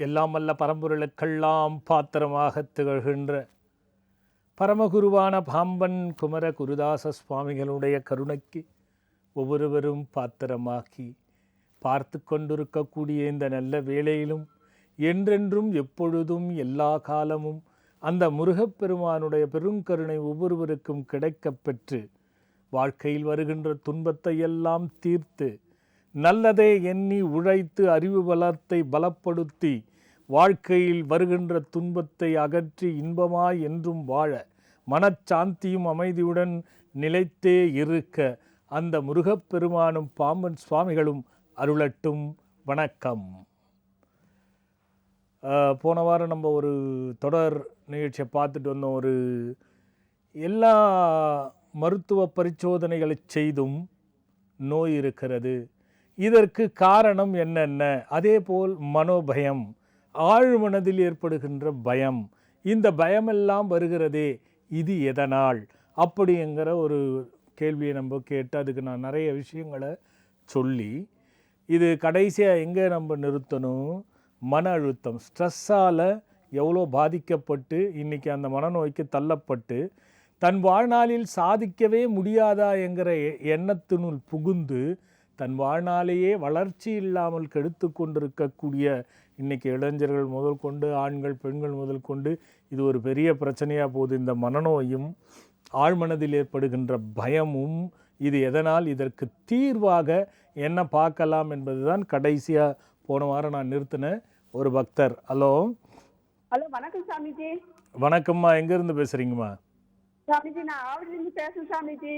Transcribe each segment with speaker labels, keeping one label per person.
Speaker 1: எல்லாம் வல்ல பரம்பொருளுக்கெல்லாம் பாத்திரமாக திகழ்கின்ற பரமகுருவான பாம்பன் குமர குருதாச சுவாமிகளுடைய கருணைக்கு ஒவ்வொருவரும் பாத்திரமாக்கி பார்த்து கொண்டிருக்கக்கூடிய இந்த நல்ல வேளையிலும் என்றென்றும் எப்பொழுதும் எல்லா காலமும் அந்த முருகப்பெருமானுடைய பெருங்கருணை ஒவ்வொருவருக்கும் கிடைக்கப் பெற்று வாழ்க்கையில் வருகின்ற துன்பத்தை எல்லாம் தீர்த்து நல்லதை எண்ணி உழைத்து அறிவு பலத்தை பலப்படுத்தி வாழ்க்கையில் வருகின்ற துன்பத்தை அகற்றி இன்பமாய் என்றும் வாழ மனச்சாந்தியும் அமைதியுடன் நிலைத்தே இருக்க அந்த முருகப்பெருமானும் பாம்பன் சுவாமிகளும் அருளட்டும். வணக்கம். போன வாரம் நம்ம ஒரு தொடர் நிகழ்ச்சியை பார்த்துட்டு வந்தோம். ஒரு எல்லா மருத்துவ பரிசோதனைகளை செய்தும் நோய் இருக்கிறது. இதற்கு காரணம் என்னென்ன? அதேபோல் மனோபயம், ஆழ்மனதில் ஏற்படுகின்ற பயம், இந்த பயமெல்லாம் வருகிறதே இது எதனால் அப்படிங்கிற ஒரு கேள்வியை நம்ம கேட்டு அதுக்கு நான் நிறைய விஷயங்களை சொல்லி இது கடைசியாக எங்கே நம்ம நிறுத்தணும்? மன அழுத்தம், ஸ்ட்ரெஸ்ஸால் எவ்வளோ பாதிக்கப்பட்டு இன்றைக்கி அந்த மனநோய்க்கு தள்ளப்பட்டு தன் வாழ்நாளில் சாதிக்கவே முடியாதா என்கிற எண்ணத்தினுள் புகுந்து தன் வாழ்நாளையே வளர்ச்சி இல்லாமல் கெடுத்து கொண்டிருக்கக்கூடிய இன்றைக்கி இளைஞர்கள் முதல் கொண்டு ஆண்கள் பெண்கள் முதல் கொண்டு இது ஒரு பெரிய பிரச்சனையாக போகுது. இந்த மனநோயும் ஆழ்மனதில் ஏற்படுகின்ற பயமும் இது எதனால், இதற்கு தீர்வாக என்ன பார்க்கலாம் என்பது தான் கடைசியாக போன வாரம் நான் நிறுத்தின ஒரு பக்தர். ஹலோ
Speaker 2: ஹலோ, வணக்கம் சாமிஜி.
Speaker 1: வணக்கம்மா, எங்கேருந்து பேசுகிறீங்கம்மா?
Speaker 2: சாமிஜி, நான் ஆவடிலிருந்து பேசுறேன் சாமிஜி.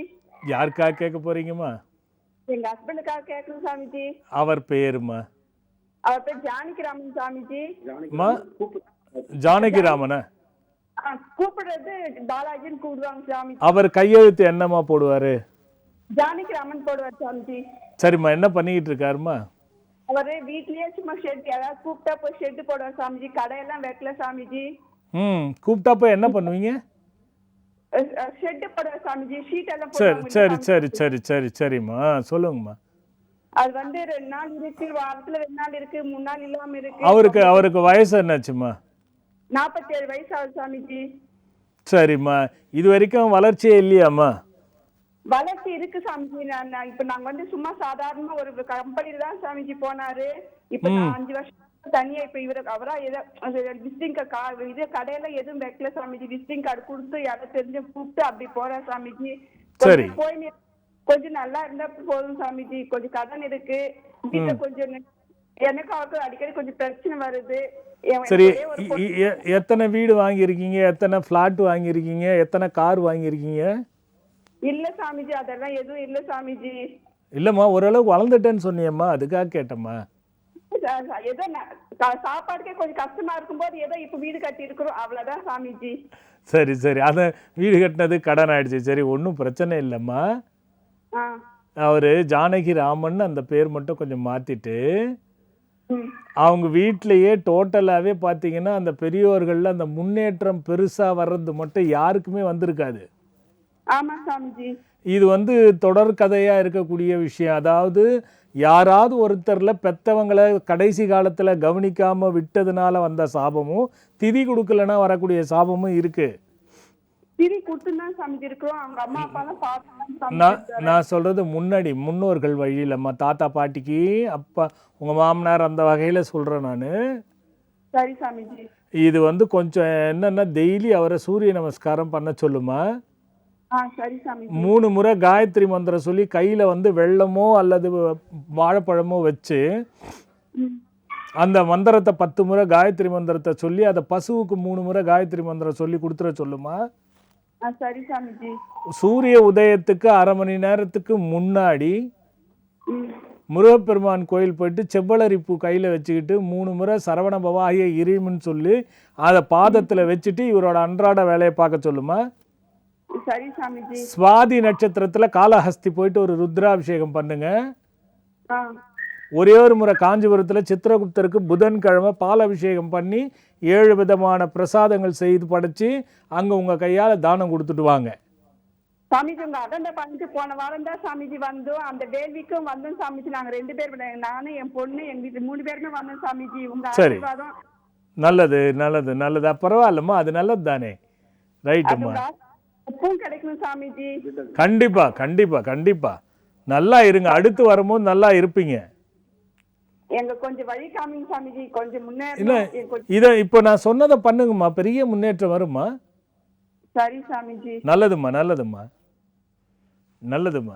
Speaker 1: யாருக்காக கேட்க போகிறீங்கம்மா?
Speaker 2: எங்க ஹஸ்பண்டுக்காக கேட்கணும் சாமிஜி.
Speaker 1: அவர் பேருமா?
Speaker 2: அவர் பேர் ஜானகிராமன் சாமிஜி.
Speaker 1: ஜானகிராமனா?
Speaker 2: கூப்பிடுறது பாலாஜின்னு கூப்பிடுவாங்க சாமி.
Speaker 1: அவர் கையெழுத்து என்னம்மா போடுவாரு?
Speaker 2: ஜானகிராமன் போடுவார் சாமிஜி.
Speaker 1: சரிம்மா, என்ன பண்ணிக்கிட்டு இருக்காருமா?
Speaker 2: அவரு வீட்லயே சும்மா ஷெட், ஏதாவது கூப்பிட்டா போய் ஷெட் போடுவார் சாமிஜி. கடையெல்லாம் வைக்கல சாமிஜி.
Speaker 1: கூப்பிட்டா போய் என்ன பண்ணுவீங்க?
Speaker 2: ஷெட் போடுவார் சாமிஜி. ஷீட் எல்லாம்
Speaker 1: சரி சரி சரி சரி சரி சரிம்மா, சொல்லுங்கம்மா.
Speaker 2: அது வந்து 2 நாள் இருக்கு, வாரத்துல 2 நாள் இருக்கு, 3 நாள் இல்லாம இருக்கு.
Speaker 1: அவருக்கு வயசு என்னாச்சுமா?
Speaker 2: 47 வயசு ஆகுது சாமிஜி.
Speaker 1: சரிம்மா, இது வரைக்கும் வளர்ச்சியே இல்லையாம்மா?
Speaker 2: வளர்ச்சி இருக்கு சாமிஜி. இப்ப நாங்க வந்து சும்மா சாதாரணமா ஒரு கம்பெனில தான் சாமிஜி போனாரு. இப்ப நான் 5 வருஷம் தனியா இப்ப அவரா விசிட்டிங் இது கடையில எதுவும் வைக்கல சாமிஜி. விசிட்டிங் கார்டு கொடுத்து யாரும் தெரிஞ்ச கூப்பிட்டு அப்படி போற சாமிஜி.
Speaker 1: சரி,
Speaker 2: போய் கொஞ்சம் நல்லா இருந்தா போதும் சாமிஜி. கொஞ்சம் கடன் இருக்கு வீட்டுல, கொஞ்சம் எனக்கு அவருக்கு அடிக்கடி கொஞ்சம் பிரச்சனை வருது.
Speaker 1: சரி, எத்தனை வீடு வாங்கியிருக்கீங்க? எத்தனை பிளாட் வாங்கியிருக்கீங்க? எத்தனை கார் வாங்கியிருக்கீங்க?
Speaker 2: இல்ல சாமிஜி, அதெல்லாம் எதுவும் இல்ல சாமிஜி.
Speaker 1: இல்லம்மா, ஓரளவுக்கு வளர்ந்துட்டேன்னு சொன்னியம்மா, அதுக்காக கேட்டம்மா.
Speaker 2: ஏதோ சாப்பாடுக்கே கொஞ்சம் கஷ்டமா இருக்கும்போது ஏதோ இப்ப வீடு கட்டி இருக்கிறோம், அவ்வளவுதான் சாமிஜி.
Speaker 1: சரி சரி, அத வீடு கட்டினது கடன் ஆயிடுச்சு. சரி, ஒன்றும் பிரச்சனை இல்லைம்மா. அவரு ஜானகிராமன் அந்த பேர் மட்டும் கொஞ்சம் மாத்திட்டு அவங்க வீட்டிலேயே டோட்டலாகவே பார்த்தீங்கன்னா அந்த பெரியோர்களில் அந்த முன்னேற்றம் பெருசாக வர்றது மட்டும் யாருக்குமே வந்திருக்காது.
Speaker 2: ஆமா சாமிஜி.
Speaker 1: இது வந்து தொடர் கதையாக இருக்கக்கூடிய விஷயம். அதாவது யாராவது ஒருத்தரில் பெற்றவங்களை கடைசி காலத்தில் கவனிக்காமல் விட்டதுனால வந்த சாபமும், திதி கொடுக்கலன்னா வரக்கூடிய சாபமும் இருக்குது.
Speaker 2: திதி கொடுத்துதான் சாமிஜி இருக்கிறோம். அவங்க அம்மா அப்பாலாம் பார்த்து
Speaker 1: நான் சொல்கிறது முன்னாடி முன்னோர்கள் வழியிலம்மா, தாத்தா பாட்டிக்கு அப்பா உங்கள் மாமனார் அந்த வகையில் சொல்கிறேன் நான்.
Speaker 2: சரி சாமிஜி. இது
Speaker 1: வந்து கொஞ்சம் என்னென்னா டெய்லி அவரை சூரிய நமஸ்காரம் பண்ண சொல்லுமா.
Speaker 2: சரி சாமி.
Speaker 1: 3 முறை காயத்ரி மந்திரம் சொல்லி கையில் வந்து வெள்ளமோ அல்லது வாழைப்பழமோ வச்சு அந்த மந்திரத்தை 10 முறை காயத்ரி மந்திரத்தை சொல்லி அதை பசுவுக்கு 3 முறை காயத்ரி மந்திரம் சொல்லி கொடுத்துட சொல்லுமா.
Speaker 2: சரி சாமிஜி.
Speaker 1: சூரிய உதயத்துக்கு 1/2 மணி நேரத்துக்கு முன்னாடி முருகப்பெருமான் கோயில் போயிட்டு செவ்வளரிப்பூ கையில் வச்சுக்கிட்டு 3 முறை சரவண பவாகிய இறைவன் சொல்லி அதை பாதத்தில் வச்சுட்டு இவரோட அன்றாட வேலையை பார்க்க சொல்லுமா.
Speaker 2: சரி சாமிஜி.
Speaker 1: சுவாதி நட்சத்திரத்துல காளஹஸ்தி போயிட்டு ஒரு ருத்ராபிஷேகம் பண்ணுங்க. ஒரே ஒரு முறை காஞ்சிபுரத்துல சித்திரகுப்தருக்கு புதன்கிழமை பால் அபிஷேகம் பண்ணி 7 விதமான பிரசாதங்கள் செய்து படைச்சு அங்க உங்க கையால தானம் கொடுத்துட்டு வாங்க.
Speaker 2: சாமிஜி உங்க அகண்ட பண்ணிட்டு போன வாரம் தான் சாமிஜி வந்தோம். அந்த வேள்விக்கும் வந்தோம் சாமிஜி. நாங்க 2 பேர், நானும் என் பொண்ணு, எங்க வீட்டுல 3 பேருமே வந்தோம் சாமிஜி. உங்க ஆசீர்வாதம்
Speaker 1: நல்லது நல்லது நல்லது. பரவாயில்லம்மா, அது நல்லது தானே. ரைட்டுமா.
Speaker 2: அதோட உப்பும் கிடைக்கணும் சாமிஜி.
Speaker 1: கண்டிப்பா கண்டிப்பா கண்டிப்பா. நல்லா இருங்க, அடுத்து வரும்போது நல்லா இருப்பீங்க.
Speaker 2: எங்க கொஞ்சம் வழி காமிங்க சாமிஜி, கொஞ்சம்
Speaker 1: இல்லை,
Speaker 2: முன்னேறணும்.
Speaker 1: இதை இப்போ நான் சொன்னதை பண்ணுங்கம்மா, பெரிய முன்னேற்றம் வரும்மா.
Speaker 2: சரி சாமிஜி.
Speaker 1: நல்லதும்மா நல்லதும்மா நல்லதும்மா.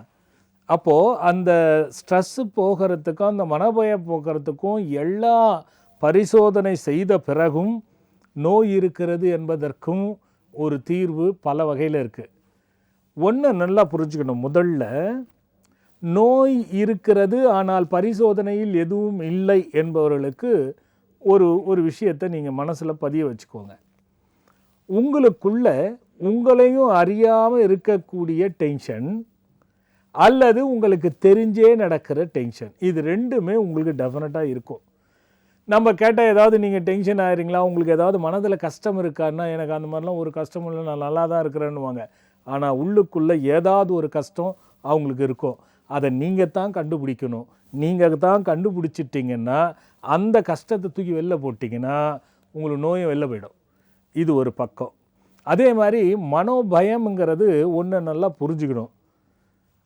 Speaker 1: அப்போது அந்த ஸ்ட்ரெஸ்ஸு போகிறதுக்கும் அந்த மனபயம் போகிறதுக்கும் எல்லா பரிசோதனை செய்த பிறகும் நோய் இருக்கிறது என்பதற்கும் ஒரு தீர்வு பல வகையில் இருக்குது. ஒன்று நல்லா புரிஞ்சுக்கணும். முதல்ல, நோய் இருக்கிறது ஆனால் பரிசோதனையில் எதுவும் இல்லை என்பவர்களுக்கு ஒரு விஷயத்தை நீங்கள் மனசில் பதிய வச்சுக்கோங்க. உங்களுக்குள்ள உங்களையும் அறியாமல் இருக்கக்கூடிய டென்ஷன் அல்லது உங்களுக்கு தெரிஞ்சே நடக்கிற டென்ஷன், இது ரெண்டுமே உங்களுக்கு டெஃபினட்டாக இருக்கும். நம்ம கேட்டால் ஏதாவது நீங்கள் டென்ஷன் ஆகிறீங்களா, உங்களுக்கு ஏதாவது மனதில் கஷ்டம் இருக்கான்னா, எனக்கு அந்த மாதிரிலாம் ஒரு கஷ்டம் இல்லை, நான் நல்லா தான் இருக்கிறேன்னுவாங்க. ஆனால் உள்ளுக்குள்ளே ஏதாவது ஒரு கஷ்டம் அவங்களுக்கு இருக்கும். அதை நீங்கள் தான் கண்டுபிடிக்கணும். நீங்கள் தான் கண்டுபிடிச்சிட்டிங்கன்னா, அந்த கஷ்டத்தை தூக்கி வெளில போட்டிங்கன்னா உங்களுக்கு நோயும் வெளில போயிடும். இது ஒரு பக்கம். அதே மாதிரி மனோபயம்ங்கிறது ஒன்று நல்லா புரிஞ்சுக்கணும்.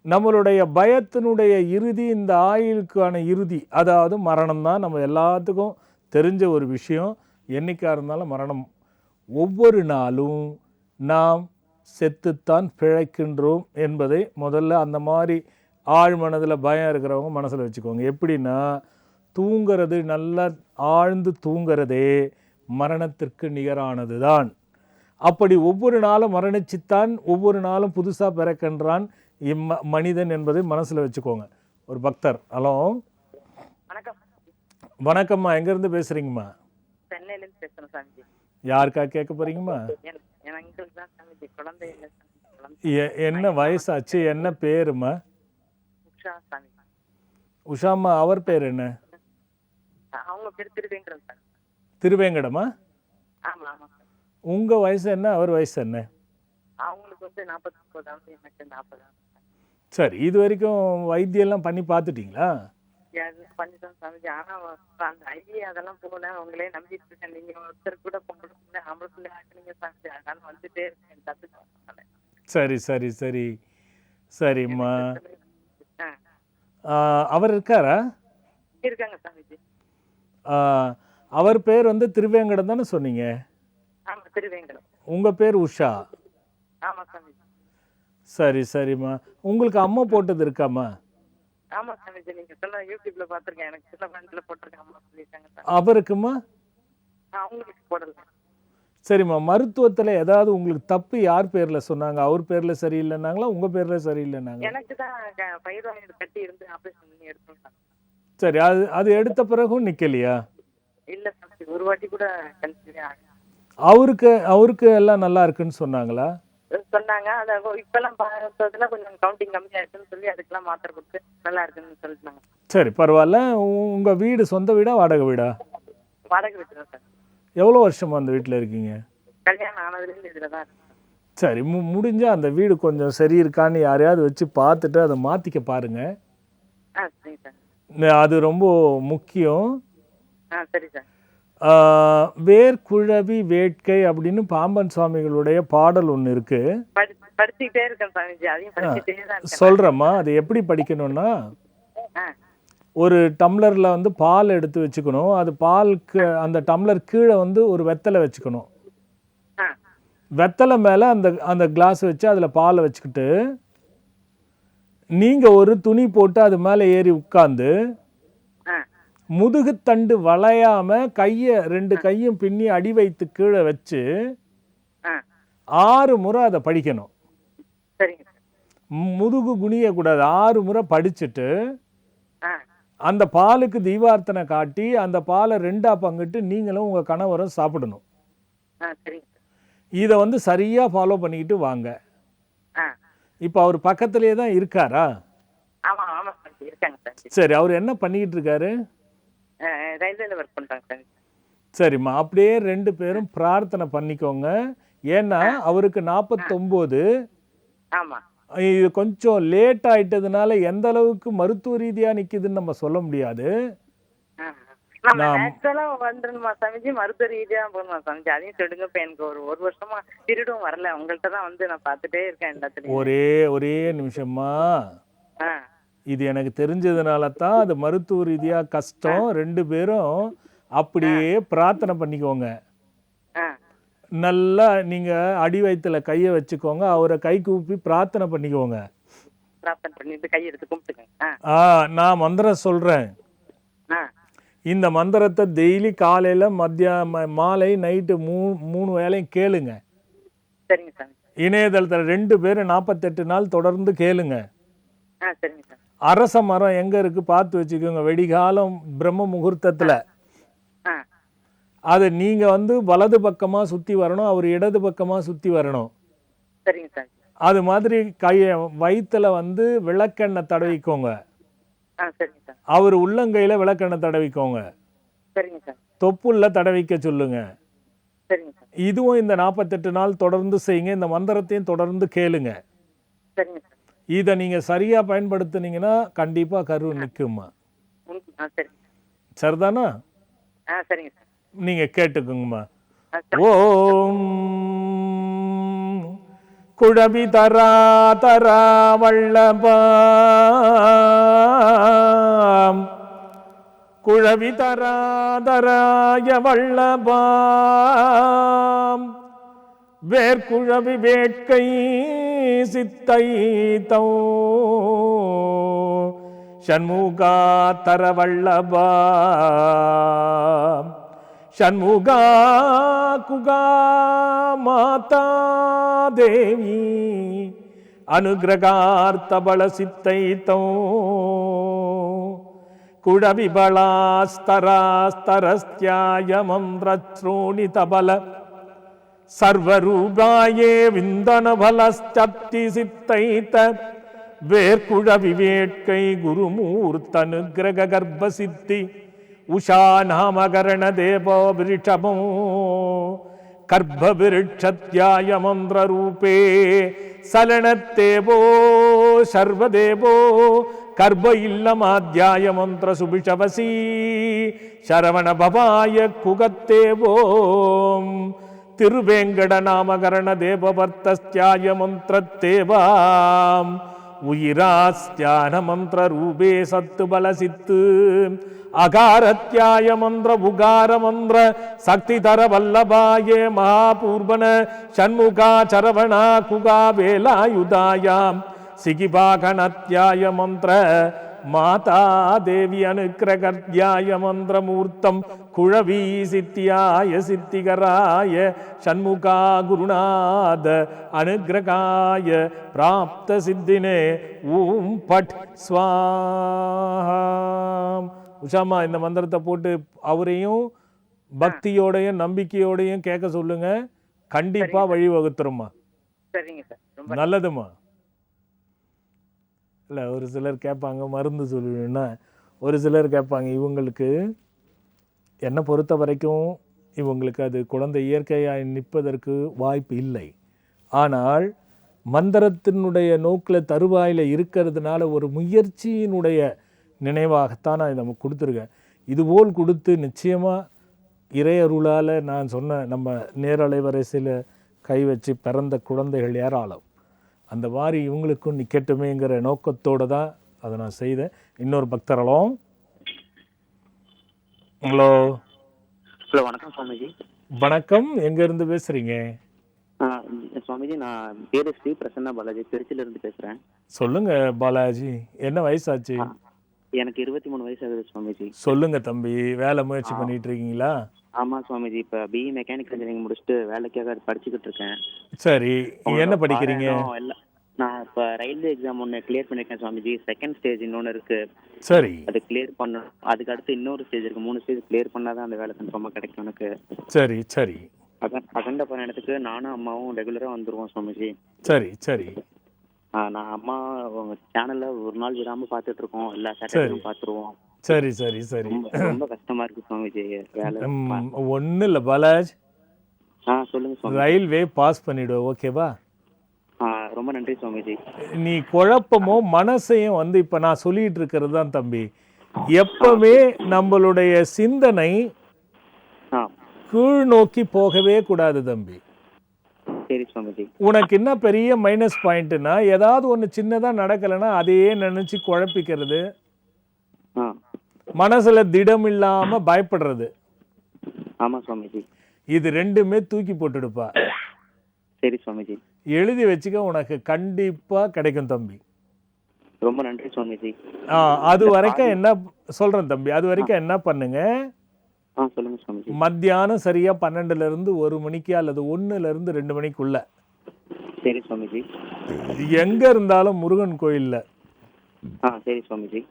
Speaker 1: நம்மளுடைய பயத்தினுடைய இறுதி, இந்த ஆயுளுக்கான இறுதி, அதாவது மரணம் தான். நம்ம எல்லாத்துக்கும் தெரிஞ்ச ஒரு விஷயம். என்னைக்காக இருந்தாலும் மரணம். ஒவ்வொரு நாளும் நாம் செத்துத்தான் பிழைக்கின்றோம் என்பதை முதல்ல அந்த மாதிரி ஆழ் மனதில் பயம் இருக்கிறவங்க மனசில் வச்சுக்கோங்க. எப்படின்னா, தூங்கிறது, நல்லா ஆழ்ந்து தூங்கிறதே மரணத்திற்கு நிகரானது தான். அப்படி ஒவ்வொரு நாளும் மரணிச்சுத்தான் ஒவ்வொரு நாளும் புதுசாக பிறக்கின்றான் மனிதன் என்பதை மனசில் வச்சுக்கோங்க. ஒரு பக்தர். ஹலோ,
Speaker 3: வணக்கம்.
Speaker 1: வணக்கம்மா, எங்கேருந்து பேசுகிறீங்கம்மா?
Speaker 3: சென்னையிலேருந்து பேசுகிறேன் சாமிஜி.
Speaker 1: யாருக்கா கேட்க போகிறீங்கம்மா?
Speaker 3: எனக்கு தான் சாமிஜி, குழந்தை இல்லை சாமி.
Speaker 1: என்ன வயசாச்சு, என்ன பேருமா?
Speaker 3: உஷா சாமி.
Speaker 1: உஷாம்மா, அவர் பேர் என்ன?
Speaker 3: அவங்க பேர் திருவேங்கடம் சார்.
Speaker 1: திருவேங்கடமா?
Speaker 3: ஆமாம் ஆமாம் சார்.
Speaker 1: உங்கள் வயசு என்ன, அவர் வயசு என்ன?
Speaker 3: அவங்களுக்கு வந்து 49, எனக்கு 40.
Speaker 1: சரி, இது வரைக்கும் வைத்தியெல்லாம் பண்ணி பார்த்துட்டிங்களா?
Speaker 3: பண்ணிட்டோம் சாமிஜி. ஆனால் அந்த ஐடியா அதெல்லாம் போகல. அவங்களே நம்பிட்டு இருக்கேன். நீங்கள் ஒருத்தர் கூட பொம்பளை பிள்ளை ஆம்பளை பிள்ளை ஆக்குனீங்க சாமிஜி. அதனால வந்துட்டே இருக்கேன். தத்துக்கு
Speaker 1: சரி சரி சரி சரிம்மா.
Speaker 3: ஆ
Speaker 1: அவர் இருக்காரா?
Speaker 3: இருக்காங்க சாமிஜி.
Speaker 1: அவர் பேர் வந்து திருவேங்கடம் தானே சொன்னீங்க?
Speaker 3: ஆமாம், திருவேங்கடம்.
Speaker 1: உங்கள் பேர் உஷா?
Speaker 3: ஆமாம் சாமிஜி.
Speaker 1: சரி சரிம்மா. உங்களுக்கு அம்மா போட்டது இருக்காம்மா?
Speaker 3: ஆமாம் சாமிஜி. நீங்கள் சொன்ன யூடியூப்ல பார்த்துருக்கேன். எனக்கு சின்ன ஃப்ரெண்ட்ஸில் போட்டிருக்கேன். அம்மா சொல்லியிருக்காங்க சார்.
Speaker 1: அவருக்குமா?
Speaker 3: அவங்களுக்கு போடல.
Speaker 1: சரிம்மா. மருத்துவத்தில் ஏதாவது உங்களுக்கு தப்பு யார் பேரில் சொன்னாங்க? அவர் பேரில் சரியில்லைன்னாங்களா, உங்கள் பேரில் சரியில்லைன்னாங்க?
Speaker 3: எனக்கு தான் பைராய்டு கட்டி இருந்து ஆப்ரேஷன் பண்ணி எடுத்தோம் சார்.
Speaker 1: சரி, அது எடுத்த பிறகும் நிற்கலையா?
Speaker 3: இல்லை சாமிஜி, ஒரு வாட்டி கூட கன்சீவ் ஆகல.
Speaker 1: அவருக்கு எல்லாம் நல்லா இருக்குன்னு சொன்னாங்களா?
Speaker 3: சொன்னாங்க. அதை இப்பெல்லாம் பார்த்ததுல கொஞ்சம் கவுண்டிங் கம்மியா இருக்குன்னு சொல்லி அதுக்கெல்லாம் மாத்திரை கொடுத்து நல்லா இருக்குன்னு சொல்லிட்டாங்க.
Speaker 1: சரி, பரவாயில்ல. உங்கள் வீடு சொந்த வீடா வாடகை வீடா?
Speaker 3: வாடகை வீட்டு சார்.
Speaker 1: எவ்வளோ வருஷமா அந்த வீட்டில் இருக்கீங்க?
Speaker 3: கல்யாணம் ஆனதுலேருந்து இதில் தான் இருக்கு.
Speaker 1: சரி, முடிஞ்சால் அந்த வீடு கொஞ்சம் சரி இருக்கான்னு யாரையாவது வச்சு பார்த்துட்டு அதை மாற்றிக்க பாருங்கள்.
Speaker 3: சரி சார்.
Speaker 1: அது ரொம்ப முக்கியம்.
Speaker 3: சரி சார்.
Speaker 1: வேர்க்குழவி வேட்கை அப்படின்னு பாம்பன் சுவாமிகளுடைய பாடல் ஒன்று இருக்கு.
Speaker 3: படிச்சுக்கிட்டே இருக்கேன் சாமிஜி. அதையும் படிச்சுட்டே தான் இருக்கேன்.
Speaker 1: சொல்கிறேம்மா, அது எப்படி படிக்கணும்னா, ஒரு டம்ளரில் வந்து பால் எடுத்து வச்சுக்கணும். அது பாலுக்கு அந்த டம்ளர் கீழே வந்து ஒரு வெத்தலை வச்சுக்கணும். வெத்தலை மேலே அந்த கிளாஸ் வச்சு அதில் பாலை வச்சுக்கிட்டு நீங்கள் ஒரு துணி போட்டு அது மேலே ஏறி உட்காந்து முதுகுத்தண்டு வளையாம கையை 2 கையும் பின்னி அடி வைத்து கீழே வச்சு 6 முறை அதை படிக்கணும். முதுகு குனியக்கூடாது. 6 முறை படிச்சுட்டு அந்த பாலுக்கு தீபார்த்தனை காட்டி அந்த பாலை 2ஆ பங்கிட்டு நீங்களும் உங்கள் கணவரும் சாப்பிடணும். இதை வந்து சரியாக ஃபாலோ பண்ணிக்கிட்டு வாங்க. இப்போ அவர் பக்கத்துலேயே தான் இருக்காரா? சரி, அவர் என்ன பண்ணிக்கிட்டு இருக்காரு?
Speaker 3: ரயில்வேல ஒர்க் பண்றாங்க சார்.
Speaker 1: சரிம்மா, அப்படியே 2 பேரும் பிரார்த்தனை பண்ணிக்கோங்க. ஏன்னா அவருக்கு 49.
Speaker 3: ஆமா.
Speaker 1: இது கொஞ்சம் லேட் ஆயிட்டதுனால எந்த அளவுக்கு மருத்துவ ரீதியாக நிற்கிதுன்னு நம்ம சொல்ல முடியாது.
Speaker 3: நம்ம
Speaker 1: நாம்
Speaker 3: நேச்சுரலா வந்துடணுமா சாமிஜி, மருத்துவ ரீதியா போகணுமா சாமிஜி? அதையும் சொல்லுங்க. இப்ப எனக்கு ஒரு வருஷமா பீரியடும் வரல. உங்கள்கிட்ட தான் வந்து நான் பார்த்துட்டே இருக்கேன் எல்லாத்துலயும்.
Speaker 1: ஒரே நிமிஷமா,
Speaker 3: ஆ
Speaker 1: இது எனக்கு தெரிஞ்சதுனால தான் அது மருத்துவ ரீதியா கஷ்டம். 2 பேரும் அப்படியே பிரார்த்தனை பண்ணிக்கோங்க.
Speaker 3: ஆ
Speaker 1: நல்லா நீங்க அடி வயித்துல கையை வச்சுக்கோங்க, அவரை கை கூப்பி பிரார்த்தனை பண்ணிக்கோங்க.
Speaker 3: பிரார்த்தனை பண்ணிட்டு கை எடுத்து கும்பிட்டுக்கங்க.
Speaker 1: நான் மந்திரம் சொல்றேன்.
Speaker 3: ஆ
Speaker 1: இந்த மந்திரத்தை டெய்லி காலையில மாலை நைட்டு 3 வேளையும் கேளுங்க.
Speaker 3: சரிங்க சாமி.
Speaker 1: இணையதளத்தில் 2 பேரும் 48 நாள் தொடர்ந்து கேளுங்க.
Speaker 3: சரிங்க சாமி.
Speaker 1: அரச மரம் எங்க இருக்கு பார்த்து வச்சுக்கோங்க. வெடிகாலம் பிரம்ம முகூர்த்தத்துல
Speaker 3: ஆ
Speaker 1: அது நீங்க வந்து வலது பக்கமா சுத்தி வரணும், அவர் இடது பக்கமா சுத்தி வரணும்.
Speaker 3: சரிங்க சாமி.
Speaker 1: அது மாதிரி வயித்துல வந்து விளக்கெண்ணெய் தடவிக்கோங்க.
Speaker 3: சரிங்க சாமி.
Speaker 1: அவர் உள்ளங்கையில விளக்கெண்ணெய் தடவிக்கோங்க.
Speaker 3: சரிங்க சாமி.
Speaker 1: தொப்புள்ள தடவிக்க சொல்லுங்க.
Speaker 3: சரிங்க சாமி.
Speaker 1: இதுவும் இந்த 48 நாள் தொடர்ந்து செய்யுங்க. இந்த மந்திரத்தையும் தொடர்ந்து கேளுங்க.
Speaker 3: சரிங்க சாமி.
Speaker 1: இதை நீங்க சரியா பயன்படுத்துனீங்கன்னா கண்டிப்பா கரு நிக்குமா.
Speaker 3: சரிங்க.
Speaker 1: சரிதானா?
Speaker 3: சரிங்க சார்.
Speaker 1: நீங்க கேட்டுக்குங்கம்மா.
Speaker 3: சரி.
Speaker 1: ஓம் குழவி தரா வல்லபாம், குழவி தராதராய வல்லபாம், வேர்க்குழவி வேட்கை சித்தை தௌ ஷண்முகா தரவல்லபாம், ஷண்முகா குகா மாதா தேவி அனுகிரகார்த்த பல சித்தை தௌ குழவி பலாஸ்தராஸ்தரஸ்தியாய மந்திரச்ரோணி தபல சர்வரூபாயே விந்தன பலஸ்சப்தி சித்தைத வேர்க்குழவி வேட்கை குருமூர்த்தனுகிரக கர்ப்ப சித்தி உஷா நாமகரண தேவோ விருஷமோ கர்ப்ப விருட்சத்யாய மந்திர ரூபே சலனத்தேவோ சர்வதேவோ கர்ப்ப இல்லமாத்யாய மந்திர சுபிஷவசி சரவண பவாய குகத்தேவோம் திருவேங்கட நாமகரண தேவவர்த்தஸ்தியாய மந்திரத்தேவாம் உயிராஸ்தியான மந்திர ரூபே சத்து பல சித்து அகாரத்யாய மந்திர உகார மந்திர சக்தி தர வல்லபாயே மகாபூர்வன ஷண்முகா சரவணா குகா வேலாயுதாயாம் சிகிபாகணத்யாய மந்திர மாதா தேவி அனுக்கிரகர்த்யாய மந்திரமூர்த்தம் குழவி சித்தியாய சித்திகராய ஷண்முகா குருநாத அனுக்கிரகாய பிராப்த சித்தினே ஓம் பட் ஸ்வாஹாம். உஷாமா இந்த மந்திரத்தை போட்டு அவரையும் பக்தியோடையும் நம்பிக்கையோடையும் கேட்க சொல்லுங்க. கண்டிப்பா வழிவகுத்துருமா.
Speaker 3: சரிங்க சார். ரொம்ப
Speaker 1: நல்லதுமா. இல்லை ஒரு சிலர் கேட்பாங்க மருந்து சொல்லுன்னா, ஒரு சிலர் கேட்பாங்க இவங்களுக்கு என்னை பொறுத்த வரைக்கும் இவங்களுக்கு அது குழந்தை இயற்கையாக நிற்பதற்கு வாய்ப்பு இல்லை. ஆனால் மந்திரத்தினுடைய நோக்கில் தருவாயில் இருக்கிறதுனால ஒரு முயற்சியினுடைய நினைவாகத்தான் நான் இதை கொடுத்துருக்கேன். இதுபோல் கொடுத்து நிச்சயமாக இறையருளால் நான் சொன்ன நம்ம நேரலைவரிசையில் கை வச்சு பிறந்த குழந்தைகள் ஏராளம். அந்த மாதிரி இவங்களுக்கும் நிற்கட்டுமேங்கிற நோக்கத்தோடு தான் அதை நான் செய்தேன். இன்னொரு பக்தர்களும் ஹலோ
Speaker 4: ஹலோ வணக்கம் சுவாமிஜி.
Speaker 1: வணக்கம். எங்கேருந்து பேசுகிறீங்க
Speaker 4: சுவாமிஜி? நான் பேர் ஸ்ரீ பிரசன்னா பாலாஜி, திருச்சியிலேருந்து பேசுகிறேன்.
Speaker 1: சொல்லுங்க பாலாஜி, என்ன வயசாச்சு?
Speaker 4: எனக்கு 23 வயசு ஆகுது சுவாமிஜி.
Speaker 1: சொல்லுங்க தம்பி, வேலை முயற்சி பண்ணிட்டு இருக்கீங்களா?
Speaker 4: ஆமாம் சுவாமிஜி, இப்போ பிஇ மெக்கானிக்கல் இன்ஜினியரிங் முடிச்சுட்டு வேலைக்காக படிச்சுக்கிட்டு இருக்கேன்.
Speaker 1: சரி, என்ன படிக்கிறீங்க?
Speaker 4: நான் இப்போ ரயில்வே எக்ஸாம் ஒன்று கிளியர் பண்ணியிருக்கேன் சுவாமிஜி. செகண்ட் ஸ்டேஜ் இன்னொன்று இருக்குது.
Speaker 1: சரி,
Speaker 4: அது கிளியர் பண்ணணும். அதுக்கு அடுத்து இன்னொரு ஸ்டேஜ் இருக்குது. 3 ஸ்டேஜ் கிளியர் பண்ணால் தான் அந்த வேலை கன்ஃபார்மாக கிடைக்கும் எனக்கு.
Speaker 1: சரி சரி.
Speaker 4: அகண்ட பயணத்துக்கு நானும் அம்மாவும் ரெகுலராக வந்துடுவோம் சுவாமிஜி.
Speaker 1: சரி சரி.
Speaker 4: நான் அம்மா உங்க சேனல்ல ஒரு நாள் விடாம பாத்துட்டு இருக்கோம். எல்லா சேனலும் பாத்துருவோம்.
Speaker 1: சரி சரி சரி.
Speaker 4: ரொம்ப கஷ்டமா இருக்கு சுவாமிஜி வேலை.
Speaker 1: ஒன்றும் இல்லை பாலாஜ்,
Speaker 4: சொல்லுங்க சுவாமி.
Speaker 1: ரயில்வே பாஸ் பண்ணிவிடு, ஓகேவா?
Speaker 4: ரொம்ப நன்றி சுவாமிஜி.
Speaker 1: நீ குழப்பமோ மனசையும் வந்து இப்போ நான் சொல்லிட்டு இருக்கிறது தான் தம்பி. எப்பவுமே நம்மளுடைய சிந்தனை
Speaker 4: ஆ
Speaker 1: கீழ் நோக்கி போகவே கூடாது தம்பி.
Speaker 4: சரி சுவாமிஜி.
Speaker 1: உனக்கு என்ன பெரிய மைனஸ் பாயிண்ட்னா, ஏதாவது ஒன்று சின்னதாக நடக்கலைன்னா அதையே நினச்சி குழப்பிக்கிறது,
Speaker 4: ஆ
Speaker 1: மனசுல திடம் இல்லாம பயப்படுறது,
Speaker 4: ஆமாம் சுவாமிஜி.
Speaker 1: இது ரெண்டுமே தூக்கி போட்டுடுப்பா.
Speaker 4: சரி சுவாமிஜி.
Speaker 1: எழுதி வச்சுக்க, உனக்கு கண்டிப்பா கிடைக்கும் தம்பி.
Speaker 4: ரொம்ப நன்றி சுவாமிஜி.
Speaker 1: அது வரைக்கும் என்ன சொல்றேன் தம்பி, அது வரைக்கும் என்ன பண்ணுங்க,
Speaker 4: சொல்லுங்க சுவாமிஜி.
Speaker 1: மத்தியானம் சரியா 12ல இருந்து 1 மணிக்கு அல்லது 1ல இருந்து 2 மணிக்குள்ள
Speaker 4: சரி சுவாமிஜி.
Speaker 1: எங்க இருந்தாலும் முருகன் கோயில்ல
Speaker 4: சரி சுவாமிஜி.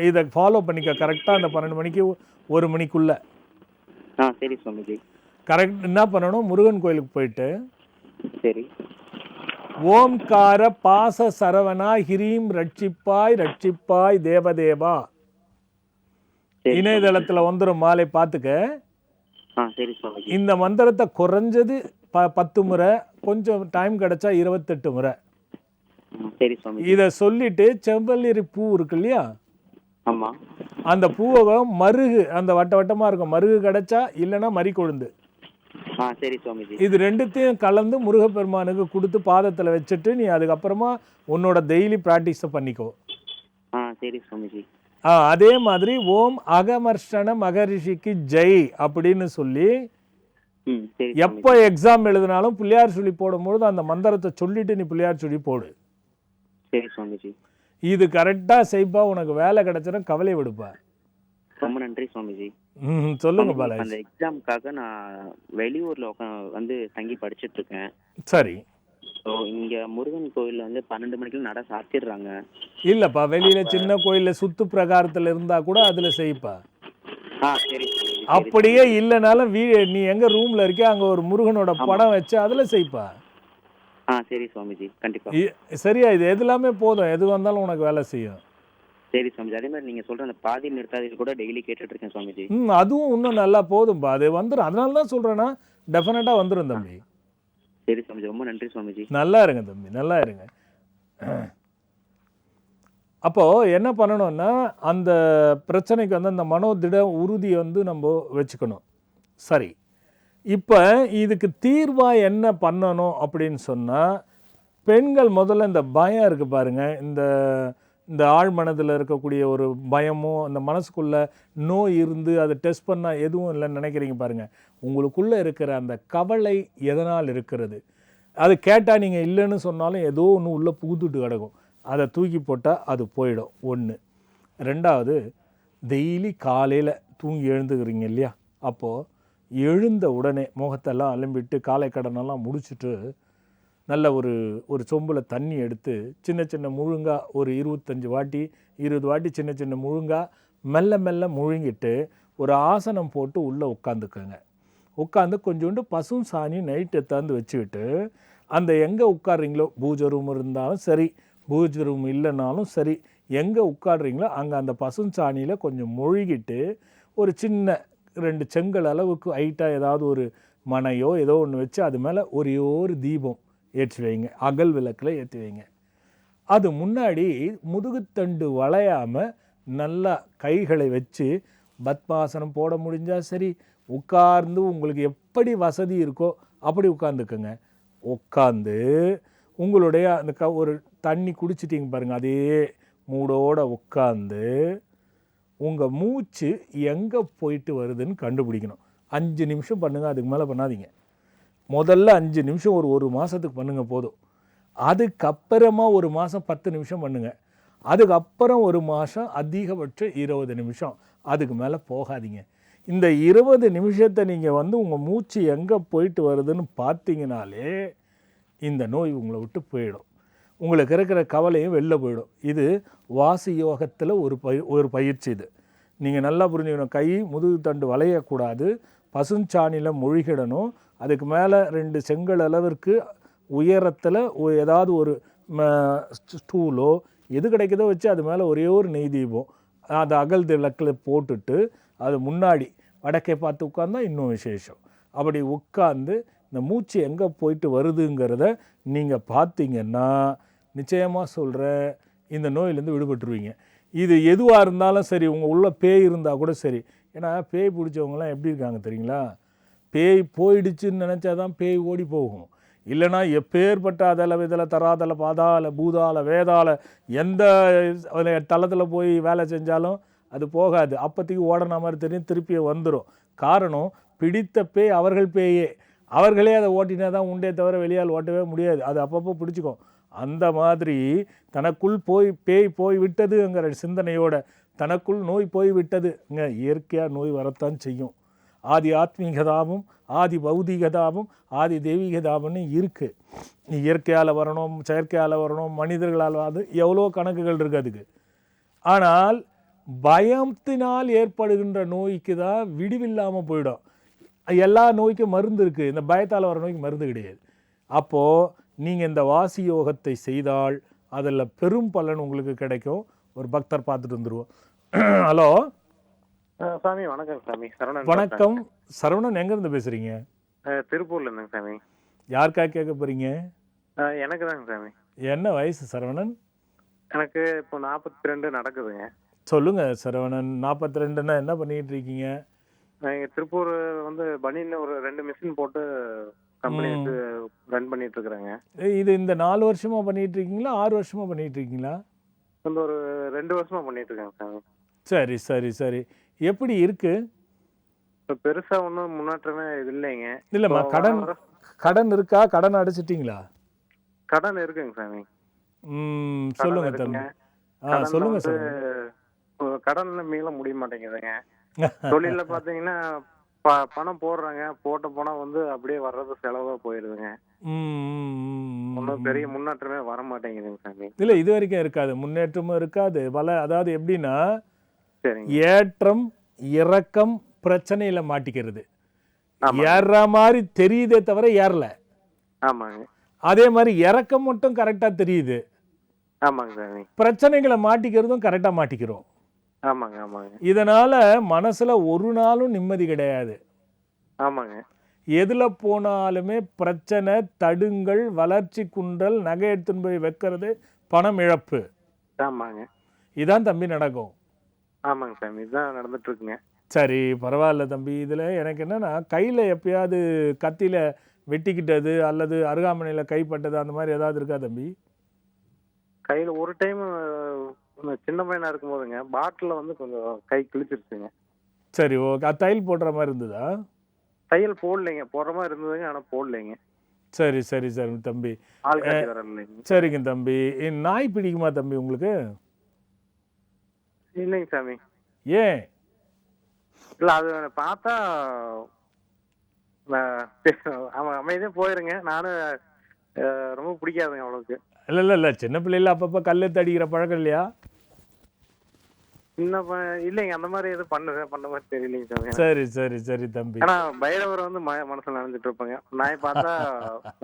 Speaker 1: இதை ஃபாலோ பண்ணிக்க. கரெக்டா அந்த 12 மணிக்கு 1 மணிக்குள்ள
Speaker 4: சரி சுவாமிஜி.
Speaker 1: கரெக்ட் என்ன பண்ணணும், முருகன் கோயிலுக்கு போயிட்டு
Speaker 4: சரி.
Speaker 1: ஓம்கார பாச சரவணா ஹிரீம் ரட்சிப்பாய் ரட்சிப்பாய் தேவதேவா இணையதளத்துல வந்துடும், மாலை பார்த்துக்க.
Speaker 4: சரி சுவாமிஜி.
Speaker 1: இந்த மந்திரத்தை குறைஞ்சது 10 முறை, கொஞ்சம் டைம் கிடைச்சா 28 முறை
Speaker 4: சரி சுவாமிஜி.
Speaker 1: இதை சொல்லிட்டு செம்பல்லி பூ இருக்கு இல்லையா,
Speaker 4: ஆமா,
Speaker 1: அந்த பூவை மருகு, அந்த வட்ட வட்டமா இருக்கும் மருகு கிடைச்சா, இல்லைன்னா மறி கொழுந்து,
Speaker 4: சரி சுவாமிஜி.
Speaker 1: இது ரெண்டுத்தையும் கலந்து முருகப்பெருமானுக்கு கொடுத்து பாதத்துல வச்சுட்டு நீ அதுக்கப்புறமா உன்னோட டெய்லி ப்ராக்டிஸை பண்ணிக்கோ.
Speaker 4: சரி சுவாமிஜி.
Speaker 1: அதே மாதிரி ஓம் அகமர்ஷண மகரிஷிக்கு ஜெய் அப்படின்னு சொல்லி எப்போ எக்ஸாம் எழுதினாலும் பிள்ளையார் சொல்லி போடும்போது அந்த மந்திரத்தை சொல்லிட்டு நீ பிள்ளையார் சொல்லி போடு.
Speaker 4: சரி சுவாமிஜி.
Speaker 1: இது கரெக்டா செய்ப்பா, உனக்கு வேலை கிடைச்சிடும், கவலை விடுப்பா.
Speaker 4: ரொம்ப நன்றி சுவாமிஜி.
Speaker 1: சொல்லுங்க பாலாஜி.
Speaker 4: அந்த எக்ஸாமுக்காக நான் வெளியூர்ல வந்து தங்கி படிச்சுட்டு இருக்கேன்.
Speaker 1: சரி.
Speaker 4: இங்க முருகன் கோயில்ல வந்து 12 மணிக்கு நட சாத்திடுறாங்க.
Speaker 1: இல்லப்பா, வெளியில சின்ன கோயில்ல சுத்து பிரகாரத்துல இருந்தா கூட அதுல செய்ப்பா.
Speaker 4: சரி.
Speaker 1: அப்படியே இல்லைனாலும் நீ எங்க ரூம்ல இருக்க அங்க ஒரு முருகனோட படம் வச்சு அதுல செய்ப்பா.
Speaker 4: சரி சுவாமிஜி, கண்டிப்பா.
Speaker 1: சரியா, இது எதுலாமே போதும், எது வந்தாலும் உனக்கு வேலை செய்யும்.
Speaker 4: சரி சுவாமிஜி. அதே மாதிரி நீங்க சொல்ற அந்த பாதி நிறுத்தாதில் கூட டெய்லி கேட்டுட்டு இருக்கேன் சுவாமிஜி.
Speaker 1: அதுவும் இன்னும் நல்லா போதும்பா, அது வந்துடும். அதனால தான் சொல்றேன்னா டெஃபினட்டா வந்துடும் தம்பி.
Speaker 4: சரி சுவாமிஜி, ரொம்ப நன்றி சுவாமிஜி.
Speaker 1: நல்லா இருங்க தம்பி, நல்லா இருங்க. அப்போ என்ன பண்ணணும்னா, அந்த பிரச்சனைக்கு வந்து அந்த மனோதிட உறுதியை வந்து நம்ம வச்சுக்கணும். சரி, இப்போ இதுக்கு தீர்வா என்ன பண்ணணும் அப்படின்னு சொன்னா, பெண்கள் முதல்ல இந்த பயம் இருக்கு பாருங்க, இந்த ஆழ் மனதில் இருக்கக்கூடிய ஒரு பயமும், அந்த மனசுக்குள்ள நோய் இருந்து அதை டெஸ்ட் பண்ணால் எதுவும் இல்லைன்னு நினைக்கிறீங்க பாருங்க, உங்களுக்குள்ளே இருக்கிற அந்த கவலை எதனால் இருக்கிறது, அது கேட்டால் நீங்கள் இல்லைன்னு சொன்னாலும் ஏதோ ஒன்று உள்ளே புகுத்துட்டு கிடக்கும், அதை தூக்கி போட்டால் அது போயிடும். ஒன்று. ரெண்டாவது, டெய்லி காலையில் தூங்கி எழுந்துக்கிறீங்க இல்லையா, அப்போது எழுந்த உடனே முகத்தெல்லாம் அலம்பிட்டு காலை கடனெல்லாம் முடிச்சுட்டு நல்ல ஒரு சொம்பில் தண்ணி எடுத்து சின்ன சின்ன முழுங்கா ஒரு 25 வாட்டி 20 வாட்டி சின்ன சின்ன முழுங்கா மெல்ல மெல்ல முழுங்கிட்டு ஒரு ஆசனம் போட்டு உள்ளே உட்காந்துக்கோங்க. உட்காந்து கொஞ்சோண்டு பசும் சாணி நைட்டு எடுத்தாந்து வச்சுக்கிட்டு, அந்த எங்கே உட்காடுறீங்களோ, பூஜை ரூம் இருந்தாலும் சரி, பூஜை ரூம் இல்லைனாலும் சரி, எங்கே உட்காடுறீங்களோ அங்கே அந்த பசும் சாணியில் கொஞ்சம் மொழிகிட்டு ஒரு சின்ன 2 செங்கல் அளவுக்கு ஹைட்டாக ஏதாவது ஒரு மனையோ ஏதோ ஒன்று வச்சு அது மேலே ஒரே ஒரு தீபம் ஏற்றி வைங்க, அகல் விளக்கில் ஏற்றி வைங்க. அது முன்னாடி முதுகுத்தண்டு வளையாமல் நல்லா கைகளை வச்சு பத்மாசனம் போட முடிஞ்சால் சரி, உட்கார்ந்து உங்களுக்கு எப்படி வசதி இருக்கோ அப்படி உட்காந்துக்குங்க. உட்காந்து உங்களுடைய அந்த ஒரு தண்ணி குடிச்சிட்டிங்க பாருங்கள், அதே மூடோடு உட்காந்து உங்கள் மூச்சு எங்கே போயிட்டு வருதுன்னு கண்டுபிடிக்கணும். 5 நிமிஷம் பண்ணுங்கள், அதுக்கு மேலே பண்ணாதீங்க. முதல்ல 5 நிமிஷம் ஒரு மாதத்துக்கு பண்ணுங்கள் போதும். அதுக்கப்புறமா ஒரு மாதம் 10 நிமிஷம் பண்ணுங்கள். அதுக்கப்புறம் ஒரு மாதம் அதிகபட்சம் 20 நிமிஷம், அதுக்கு மேலே போகாதீங்க. இந்த 20 நிமிஷத்தை நீங்கள் வந்து உங்கள் மூச்சு எங்கே போயிட்டு வருதுன்னு பார்த்தீங்கனாலே இந்த நோய் உங்களை விட்டு போயிடும், உங்களுக்கு இருக்கிற கவலையும் வெளில போயிடும். இது வாசி யோகத்தில் ஒரு பயிற்சி. இது நீங்கள் நல்லா புரிஞ்சுக்கணும். கை முதுகு தண்டு வளையக்கூடாது, பசுஞ்சாணியில் மொழிகிடணும், அதுக்கு மேலே 2 செங்கல் அளவிற்கு உயரத்தில் ஏதாவது ஒரு ஸ்டூலோ எது கிடைக்குதோ வச்சு அது மேலே ஒரே ஒரு நெய் தீபம் அது அகல் விளக்கில் போட்டுட்டு அது முன்னாடி வடக்கே பார்த்து உட்காந்தா இன்னும் விசேஷம். அப்படி உட்காந்து இந்த மூச்சு எங்கே போயிட்டு வருதுங்கிறத நீங்கள் பார்த்தீங்கன்னா நிச்சயமாக சொல்கிறேன், இந்த நோயிலேருந்து விடுபட்டுருவீங்க. இது எதுவாக இருந்தாலும் சரி, உங்கள் உள்ள பேய் இருந்தால் கூட சரி. ஏன்னா பேய் பிடிச்சவங்களாம் எப்படி இருக்காங்க தெரியுங்களா? பேய் போயிடுச்சுன்னு நினச்சா தான் பேய் ஓடி போகும். இல்லைனா எப்பேற்பட்ட அதல விதல தராதல பாதாள பூதாள வேதாள எந்த தளத்தில் போய் வேலை செஞ்சாலும் அது போகாது. அப்போதைக்கு ஓடன மாதிரி தெரியும், திருப்பி வந்துடும். காரணம், பிடித்த பேய் அவர்கள் பேயே. அவர்களே அதை ஓட்டினா தான் உண்டே தவிர வெளியால் ஓட்டவே முடியாது. அது அப்பப்போ பிடிச்சிக்கும். அந்த மாதிரி தனக்குள் பேய் போய் விட்டதுங்கிற சிந்தனையோட தனக்குள் நோய் போய் விட்டதுங்க. இயற்கையாக நோய் வரத்தான் செய்யும். ஆதி ஆத்மீகதாபம், ஆதி பௌதிகதாபம், ஆதி தெய்வீகதாபம்னு இருக்குது. இயற்கையால் வரணும், செயற்கையால் வரணும், மனிதர்களால் அது எவ்வளோ கணக்குகள் இருக்குது அதுக்கு. ஆனால் பயத்தினால் ஏற்படுகின்ற நோய்க்கு தான் விடிவில்லாமல் போயிடும். எல்லா நோய்க்கும் மருந்து இருக்குது, இந்த பயத்தால் வர நோய்க்கு மருந்து கிடையாது. அப்போது நீங்கள் இந்த வாசி யோகத்தை செய்தால் அதில் பெரும் பலன் உங்களுக்கு கிடைக்கும். ஒரு பக்தர் பார்த்துட்டு வந்துடுவோம். ஹலோ
Speaker 5: சாமி, வணக்கம் சாமி. சரவணன்.
Speaker 1: வணக்கம் சரவணன், எங்கேருந்து பேசுகிறீங்க?
Speaker 5: திருப்பூர்ல இருந்தேங்க சாமி.
Speaker 1: யாருக்காக கேட்க போகிறீங்க?
Speaker 5: எனக்கு தாங்க சாமி.
Speaker 1: என்ன வயசு சரவணன்?
Speaker 5: எனக்கு இப்போ 42 நடக்குதுங்க.
Speaker 1: சொல்லுங்கள் சரவணன், 42ன்னா என்ன பண்ணிகிட்டு இருக்கீங்க?
Speaker 5: இங்கே திருப்பூர் வந்து பனியில் ஒரு 2 மிஷின் போட்டு கம்பெனி வச்சு ரன் பண்ணிட்டு இருக்கிறேங்க.
Speaker 1: இது இந்த 4 வருஷமாக பண்ணிகிட்டு இருக்கீங்களா, 6 வருஷமாக பண்ணிகிட்டு இருக்கீங்களா?
Speaker 5: வந்து ஒரு 2 வருஷமா பண்ணிட்டு இருக்கேங்க சாமி.
Speaker 1: சரி சரி சரி. எப்படி இருக்கு?
Speaker 5: இப்போ பெருசாக ஒன்றும் முன்னேற்றமே இது இல்லைங்க.
Speaker 1: இல்லைம்மா, கடன் இருக்கா? கடன் அடைச்சிட்டிங்களா?
Speaker 5: கடன் இருக்குங்க சாமி.
Speaker 1: சொல்லுங்க தம்பி. சொல்லுங்க சார்.
Speaker 5: கடன்ல மீள முடிய மாட்டேங்குதுங்க. தொழில பாத்தீங்கன்னா பணம் போடுறாங்க, போட்ட பணம் வந்து அப்படியே வர்றது செலவா போயிருதுங்க. ஒன்றும் பெரிய முன்னேற்றமே வர மாட்டேங்குதுங்க சாமி.
Speaker 1: இல்ல, இது வரைக்கும் இருக்காது, முன்னேற்றமும் இருக்காது. அதாவது எப்படின்னா,
Speaker 5: சரிங்க,
Speaker 1: ஏற்றம் இறக்கம் பிரச்சனையில மாட்டிக்கிறது. ஏறுற மாதிரி தெரியுதே தவிர ஏறல.
Speaker 5: ஆமாங்க.
Speaker 1: அதே மாதிரி இறக்கம் மட்டும் கரெக்டா தெரியுது.
Speaker 5: ஆமாங்க சாமி.
Speaker 1: பிரச்சனைகளை மாட்டிக்கிறதும் கரெக்டா மாட்டிக்கிறோம்.
Speaker 5: ஆமாங்க ஆமாங்க.
Speaker 1: இதனால மனசுல ஒரு நாளும் நிம்மதி கிடையாது.
Speaker 5: ஆமாங்க.
Speaker 1: எதுல போனாலுமே பிரச்சனை, தடுங்கள், வளர்ச்சி குன்றல், நகை எடுத்துன்னு போய் வைக்கிறது, பணம் இழப்பு.
Speaker 5: ஆமாங்க.
Speaker 1: இதான் தம்பி நடக்கும்.
Speaker 5: ஆமாங்க சாமி, இதுதான் நடந்துட்டு இருக்குங்க.
Speaker 1: சரி, பரவாயில்ல தம்பி. இதில் எனக்கு என்னென்னா, கையில் எப்பயாவது கத்தியில் வெட்டிக்கிட்டது அல்லது அருகாமனையில் கைப்பட்டது அந்த மாதிரி ஏதாவது இருக்கா தம்பி?
Speaker 5: கையில் ஒரு டைம் சின்ன பையனாக இருக்கும்போதுங்க பாட்டிலில் வந்து கொஞ்சம் கை கிழிச்சிருச்சுங்க.
Speaker 1: சரி, ஓகே. அது தையல் போடுற மாதிரி இருந்ததா?
Speaker 5: தையல் போடலைங்க, போடுற மாதிரி இருந்ததுங்க, ஆனால் போடலைங்க.
Speaker 1: சரி சரி சரி தம்பி.
Speaker 5: ஆள் காட்டி வரலைங்க.
Speaker 1: சரிங்க தம்பி. நாய் பிடிக்குமா தம்பி உங்களுக்கு?
Speaker 5: இல்லைங்க சாமி.
Speaker 1: ஏன்?
Speaker 5: இல்லை, அது பார்த்தா அவன் அமைதியாக போயிருங்க. நானும் ரொம்ப பிடிக்காதுங்க அவளுக்கு.
Speaker 1: இல்லை இல்லை இல்லை, சின்ன பிள்ளைல அப்பப்போ கல்லெத்து அடிக்கிற பழக்கம் இல்லையா?
Speaker 5: இல்லைங்க, அந்த மாதிரி எதுவும் பண்ண மாதிரி தெரியலைங்க சாமி.
Speaker 1: சரி சரி சரி தம்பி.
Speaker 5: ஆனா பைரவர் வந்து மனசுல நினைச்சிட்டு இருப்பாங்க, நாய் பார்த்தா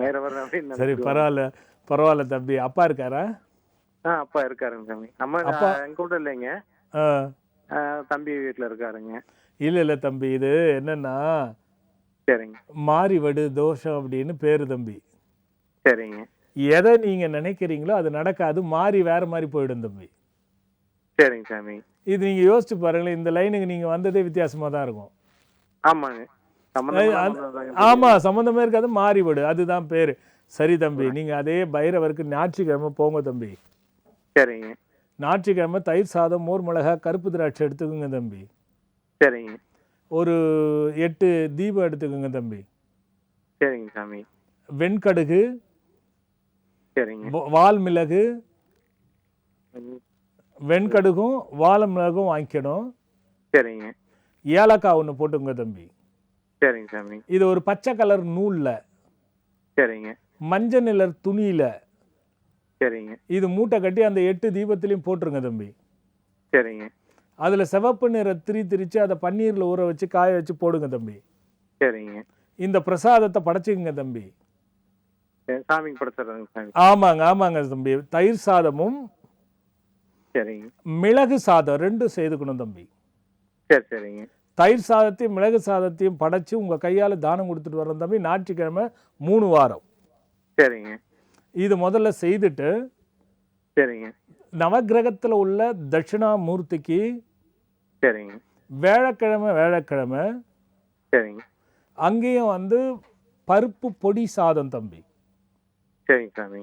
Speaker 5: பைரவர் அப்படின்னு.
Speaker 1: சரி, பரவாயில்ல பரவாயில்ல தம்பி. அப்பா இருக்காரா?
Speaker 5: அப்பா இருக்காருங்க சாமி. அம்மா எங்க கூட இல்லைங்க, தம்பி வீட்டுல இருக்காருங்க.
Speaker 1: இல்லை இல்லை தம்பி, இது என்னன்னா,
Speaker 5: சரிங்க,
Speaker 1: மாறிவடு தோஷம் அப்படின்னு பேரு தம்பி.
Speaker 5: சரிங்க.
Speaker 1: எதை நீங்க நினைக்கிறீங்களோ அது நடக்காது, மாறி வேற மாதிரி போயிடும் தம்பி.
Speaker 5: சரிங்க சாமி.
Speaker 1: இது நீங்க யோசிச்சு பாருங்களேன், இந்த லைனுக்கு நீங்க வந்ததே வித்தியாசமா தான் இருக்கும்.
Speaker 5: ஆமாங்க.
Speaker 1: ஆமா, சம்பந்தமே இருக்காது, மாறிவிடு, அதுதான் பேரு. சரி தம்பி, நீங்க அதே பைரவருக்கு ஞாயிற்றுக்கிழமை போங்க தம்பி.
Speaker 5: சரிங்க.
Speaker 1: ஞாயிற்றுக்கிழமை தயிர் சாதம், மோர் மிளகா, கருப்பு திராட்சை எடுத்துக்கோங்க தம்பி.
Speaker 5: சரிங்க.
Speaker 1: ஒரு 8 தீபம் எடுத்துக்கோங்க தம்பி.
Speaker 5: சரிங்க சாமி.
Speaker 1: வெண்கடுகு,
Speaker 5: சரிங்க,
Speaker 1: வால் மிளகு, வெண்கடுகும் வால் மிளகும் வாங்கிக்கணும்.
Speaker 5: சரிங்க.
Speaker 1: ஏலக்காய் ஒன்று போட்டுங்க தம்பி.
Speaker 5: சரிங்க சாமி.
Speaker 1: இது ஒரு பச்சை கலர் நூல்ல,
Speaker 5: சரிங்க,
Speaker 1: மஞ்சள் நிலர் துணியில,
Speaker 5: சரிங்க,
Speaker 1: இது மூட்டை கட்டி அந்த 8 தீபத்திலையும் போட்டுருங்க தம்பி.
Speaker 5: சரிங்க.
Speaker 1: அதுல சிவப்பு நிற திரிச்சு அதை பன்னீர்ல ஊற வச்சு காய வச்சு போடுங்க தம்பி.
Speaker 5: சரிங்க.
Speaker 1: இந்த பிரசாதத்தை படைச்சுக்குங்க தம்பி.
Speaker 5: சாமிக்கு படைச்சிடுறேங்க சாமி.
Speaker 1: ஆமாங்க ஆமாங்க தம்பி. தயிர் சாதமும்
Speaker 5: சரிங்க,
Speaker 1: மிளகு சாதம் 2 செய்துக்கணும் தம்பி.
Speaker 5: சரி சரிங்க.
Speaker 1: தயிர் சாதத்தையும் மிளகு சாதத்தையும் படைச்சு உங்க கையால தானம் கொடுத்துட்டு வர்றோம் தம்பி. ஞாயிற்றுக்கிழமை 3 வாரம்.
Speaker 5: சரிங்க.
Speaker 1: இது முதல்ல செய்துட்டு,
Speaker 5: சரிங்க,
Speaker 1: நவக்கிரகத்தில் உள்ள தட்சிணாமூர்த்திக்கு
Speaker 5: சரிங்க
Speaker 1: வியாழக்கிழமை
Speaker 5: சரிங்க
Speaker 1: அங்கேயும் வந்து பருப்பு பொடி சாதம் தம்பி,
Speaker 5: சரிங்க சாமி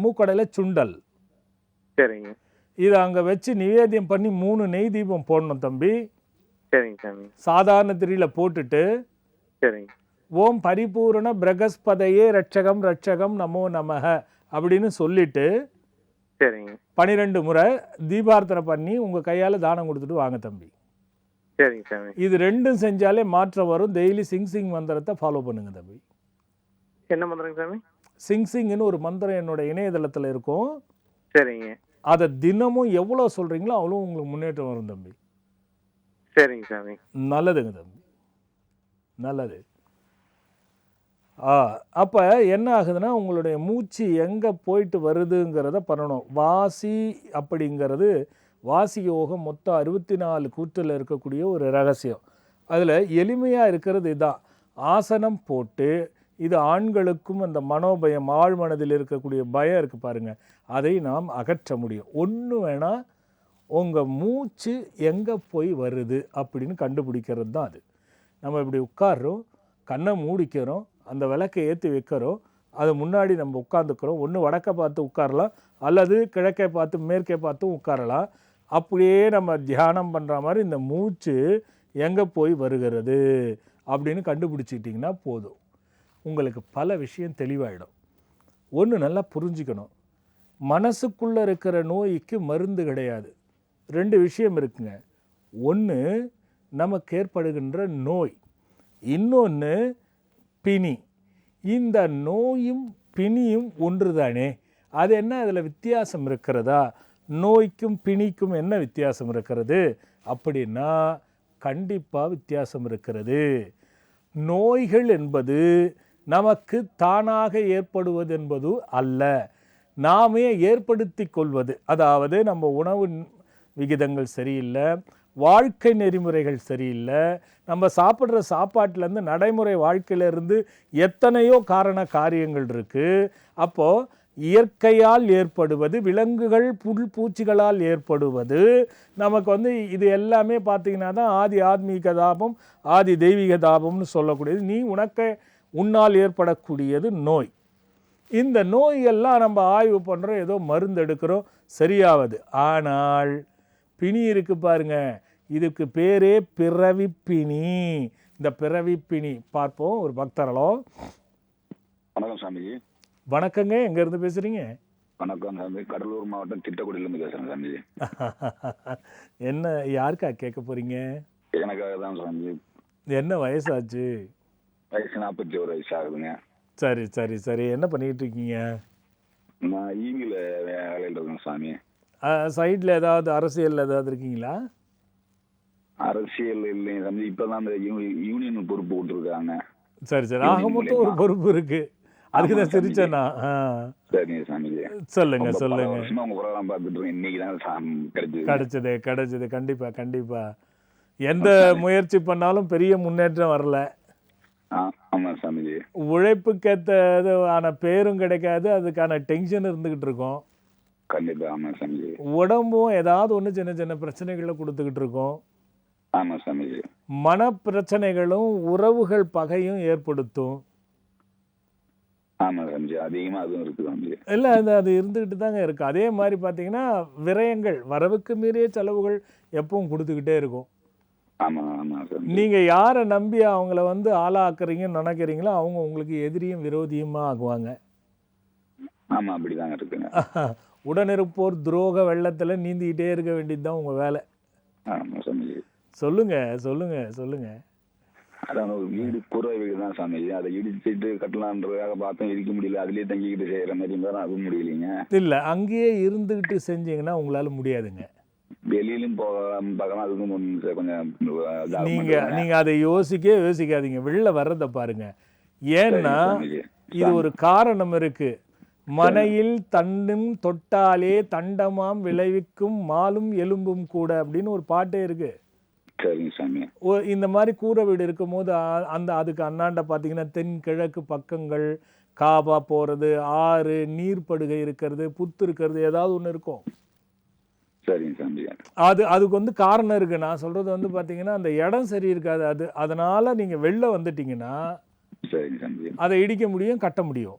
Speaker 1: மூக்கடையில் சுண்டல்,
Speaker 5: சரிங்க
Speaker 1: இதை அங்கே வச்சு நிவேத்தியம் பண்ணி 3 நெய் தீபம் போடணும் தம்பி.
Speaker 5: சரிங்க சாமி
Speaker 1: சாதாரண திரியில் போட்டுட்டு
Speaker 5: சரிங்க
Speaker 1: ஓம் பரிபூரண பிரகஸ்பதையே ரட்சகம் ரட்சகம் நமோ நமக அப்படின்னு சொல்லிட்டு
Speaker 5: சரிங்க
Speaker 1: 12 முறை தீபார்த்தனை பண்ணி உங்கள் கையால் தானம் கொடுத்துட்டு வாங்க தம்பி.
Speaker 5: சரிங்க சாமி
Speaker 1: இது ரெண்டும் செஞ்சாலே மாற்றம் வரும். டெய்லி சிங் மந்திரத்தை ஃபாலோ பண்ணுங்க தம்பி.
Speaker 5: என்ன மந்திரங்க சாமி?
Speaker 1: சிங்னு ஒரு மந்திரம் என்னோட இணையதளத்தில் இருக்கும்.
Speaker 5: சரிங்க
Speaker 1: அதை தினமும் எவ்வளோ சொல்கிறீங்களோ அவ்வளோ உங்களுக்கு முன்னேற்றம் வரும் தம்பி.
Speaker 5: சரிங்க சாமி
Speaker 1: நல்லதுங்க தம்பி, நல்லது. அப்போ என்ன ஆகுதுன்னா உங்களுடைய மூச்சு எங்கே போயிட்டு வருதுங்கிறத பண்ணணும். வாசி அப்படிங்கிறது வாசி யோகம் மொத்தம் 64 கூற்றில் இருக்கக்கூடிய ஒரு ரகசியம். அதில் எளிமையாக இருக்கிறது இதுதான். ஆசனம் போட்டு இது ஆண்களுக்கும் அந்த மனோபயம் ஆழ்மனதில் இருக்கக்கூடிய பயம் இருக்குது பாருங்கள், அதை நாம் அகற்ற முடியும். ஒன்று வேணால் உங்கள் மூச்சு எங்கே போய் வருது அப்படின்னு கண்டுபிடிக்கிறது தான் அது. நம்ம இப்படி உட்கார்றோம், கண்ணை மூடிக்கிறோம், அந்த விளக்கை ஏற்றி வைக்கிறோம், அது முன்னாடி நம்ம உட்காந்துக்கிறோம். ஒன்று வடக்கை பார்த்து உட்காரலாம், அல்லது கிழக்கை பார்த்து மேற்கே பார்த்தும் உட்காரலாம். அப்படியே நம்ம தியானம் பண்ணுற மாதிரி இந்த மூச்சு எங்கே போய் வருகிறது அப்படின்னு கண்டுபிடிச்சிட்டிங்கன்னா போதும், உங்களுக்கு பல விஷயம் தெளிவாயிடும். ஒன்று நல்லா புரிஞ்சுக்கணும், மனசுக்குள்ளே இருக்கிற நோய்க்கு மருந்து கிடையாது. 2 விஷயம் இருக்குங்க. ஒன்று நமக்கு ஏற்படுகின்ற நோய், இன்னொன்று பிணி. இந்த நோயும் பிணியும் ஒன்று தானே, அது என்ன அதில் வித்தியாசம் இருக்கிறதா? நோய்க்கும் பிணிக்கும் என்ன வித்தியாசம் இருக்கிறது அப்படின்னா கண்டிப்பாக வித்தியாசம் இருக்கிறது. நோய்கள் என்பது நமக்கு தானாக ஏற்படுவது என்பது அல்ல, நாமே ஏற்படுத்தி கொள்வது. அதாவது நம்ம உணவு விகிதங்கள் சரியில்லை, வாழ்க்கை நெறிமுறைகள் சரியில்லை, நம்ம சாப்பிட்ற சாப்பாட்டிலேருந்து நடைமுறை வாழ்க்கையிலேருந்து எத்தனையோ காரண காரியங்கள் இருக்குது. அப்போது இயற்கையால் ஏற்படுவது, விலங்குகள் புல் பூச்சிகளால் ஏற்படுவது, நமக்கு வந்து இது எல்லாமே பார்த்திங்கன்னா தான் ஆதி ஆத்மீக தாபம் ஆதி தெய்வீக தாபம்னு சொல்லக்கூடியது. உன்னால் ஏற்படக்கூடியது நோய். இந்த நோயெல்லாம் நம்ம ஆய்வு பண்ணுறோம், ஏதோ மருந்து எடுக்கிறோம், சரியாவது. ஆனால் பிணி இருக்குது பாருங்க, இதுக்கு பேரே பிறவிப்பிணி. இந்த பிறவிப்பிணி பார்ப்போம். ஒரு பக்தர்களோ.
Speaker 6: வணக்கம் சாமிஜி.
Speaker 1: வணக்கங்க, எங்கேருந்து பேசுகிறீங்க?
Speaker 6: வணக்கம் சாமி, கடலூர் மாவட்டம் திட்டக்குடியிலேருந்து பேசுகிறேன் சாமிஜி.
Speaker 1: என்ன யாருக்கா கேட்க போகிறீங்க?
Speaker 6: எனக்காக தான் சாமிஜி.
Speaker 1: என்ன வயசாச்சு?
Speaker 6: வயசு 41 வயசு ஆகுதுங்க.
Speaker 1: சரி சரி சரி, என்ன பண்ணிக்கிட்டு இருக்கீங்க?
Speaker 6: நான் ஈவியில் வேலையில் இருக்கேன் சாமி.
Speaker 1: சைடில் ஏதாவது அரசியல் ஏதாவது இருக்கீங்களா?
Speaker 6: அரசியல் இல்லைங்க சாமி, இப்போ தான் அந்த யூனியன் பொறுப்பு கொடுத்துருக்காங்க.
Speaker 1: சரி சரி, ஆக மொத்தம் ஒரு பொறுப்பு இருக்குது, அதுக்கு தான் சிரிச்சேண்ணா.
Speaker 6: சரிங்க சாமிஜி,
Speaker 1: சொல்லுங்க சொல்லுங்க.
Speaker 6: உங்க ப்ரோக்ராம் பார்த்துட்டு இருக்கேன், இன்னைக்கு தான்
Speaker 1: கிடைச்சது. கண்டிப்பா கண்டிப்பா, எந்த முயற்சி பண்ணாலும் பெரிய முன்னேற்றம் வரல.
Speaker 6: ஆமாம் சாமிஜி.
Speaker 1: உழைப்புக்கேற்ற பேரும் கிடைக்காது, அதுக்கான டென்ஷன் இருந்துகிட்டு இருக்கோம்.
Speaker 6: கண்டிப்பா. ஆமாம் சாமிஜி.
Speaker 1: உடம்பும் ஏதாவது ஒன்று சின்ன சின்ன பிரச்சனைகளை கொடுத்துக்கிட்டு இருக்கோம்.
Speaker 6: ஆமாம் சாமிஜி.
Speaker 1: மன பிரச்சனைகளும் உறவுகள் பகையும் ஏற்படுத்தும்.
Speaker 6: ஆமாம் சாமிஜி, அதிகமாக அதுவும் இருக்குது சாமிஜி.
Speaker 1: இல்லை, அது இருந்துக்கிட்டு தாங்க இருக்குது. அதே மாதிரி பார்த்தீங்கன்னா விரயங்கள், வரவுக்கு மீறிய செலவுகள் எப்பவும் கொடுத்துக்கிட்டே இருக்கும்.
Speaker 6: ஆமாம் ஆமாம் சாமி.
Speaker 1: நீங்கள் யாரை நம்பி அவங்கள வந்து ஆளாக்குறீங்கன்னு நினைக்கிறீங்களோ அவங்க உங்களுக்கு எதிரியும் விரோதியுமாக ஆகுவாங்க.
Speaker 6: ஆமாம், அப்படி தாங்க இருக்குங்க.
Speaker 1: உடனிருப்போர் துரோக வெள்ளத்தில் நீந்திக்கிட்டே இருக்க வேண்டியது தான் உங்கள் வேலை.
Speaker 6: ஆமாம் சாமிஜி.
Speaker 1: சொல்லுங்க.
Speaker 6: அதான் ஒரு வீடு கூரை வீடு தான் சாமிஜி, அதை இடிச்சுட்டு கட்டலான்றதுக்காக பார்த்தோம், இடிக்க முடியல, அதுலேயே தங்கிக்கிட்டு செய்கிற மாதிரி இருந்தாலும் அதுவும் முடியலைங்க.
Speaker 1: இல்லை, அங்கேயே இருந்துக்கிட்டு செஞ்சீங்கன்னா உங்களால் முடியாதுங்க.
Speaker 6: வெளியிலும் பார்க்கலாம், அதுக்கும் கொஞ்சம்
Speaker 1: நீங்கள் அதை யோசிக்காதீங்க, வெளில வர்றதை பாருங்க. ஏன்னா இது ஒரு காரணம் இருக்கு. மனையில் தண்டும் தொட்டாலே தண்டமாம் விளைவிக்கும் மாலும் எலும்பும் கூட அப்படின்னு ஒரு பாட்டே இருக்கு.
Speaker 6: சரிங்க சாமி.
Speaker 1: இந்த மாதிரி கூரை வீடு இருக்கும் போது அதுக்கு அண்ணாண்ட பார்த்தீங்கன்னா தென்கிழக்கு பக்கங்கள் காபா போகிறது, ஆறு, நீர்ப்படுகை இருக்கிறது, புத்து இருக்கிறது, ஏதாவது ஒன்று இருக்கும்.
Speaker 6: சரிங்க சாமி.
Speaker 1: அதுக்கு வந்து காரணம் இருக்குது. நான் சொல்கிறது வந்து பார்த்தீங்கன்னா அந்த இடம் சரி இருக்காது. அதனால் நீங்கள் வெளில வந்துட்டீங்கன்னா
Speaker 6: சரிங்க சாமி.
Speaker 1: அதை இடிக்க முடியும், கட்ட முடியும்.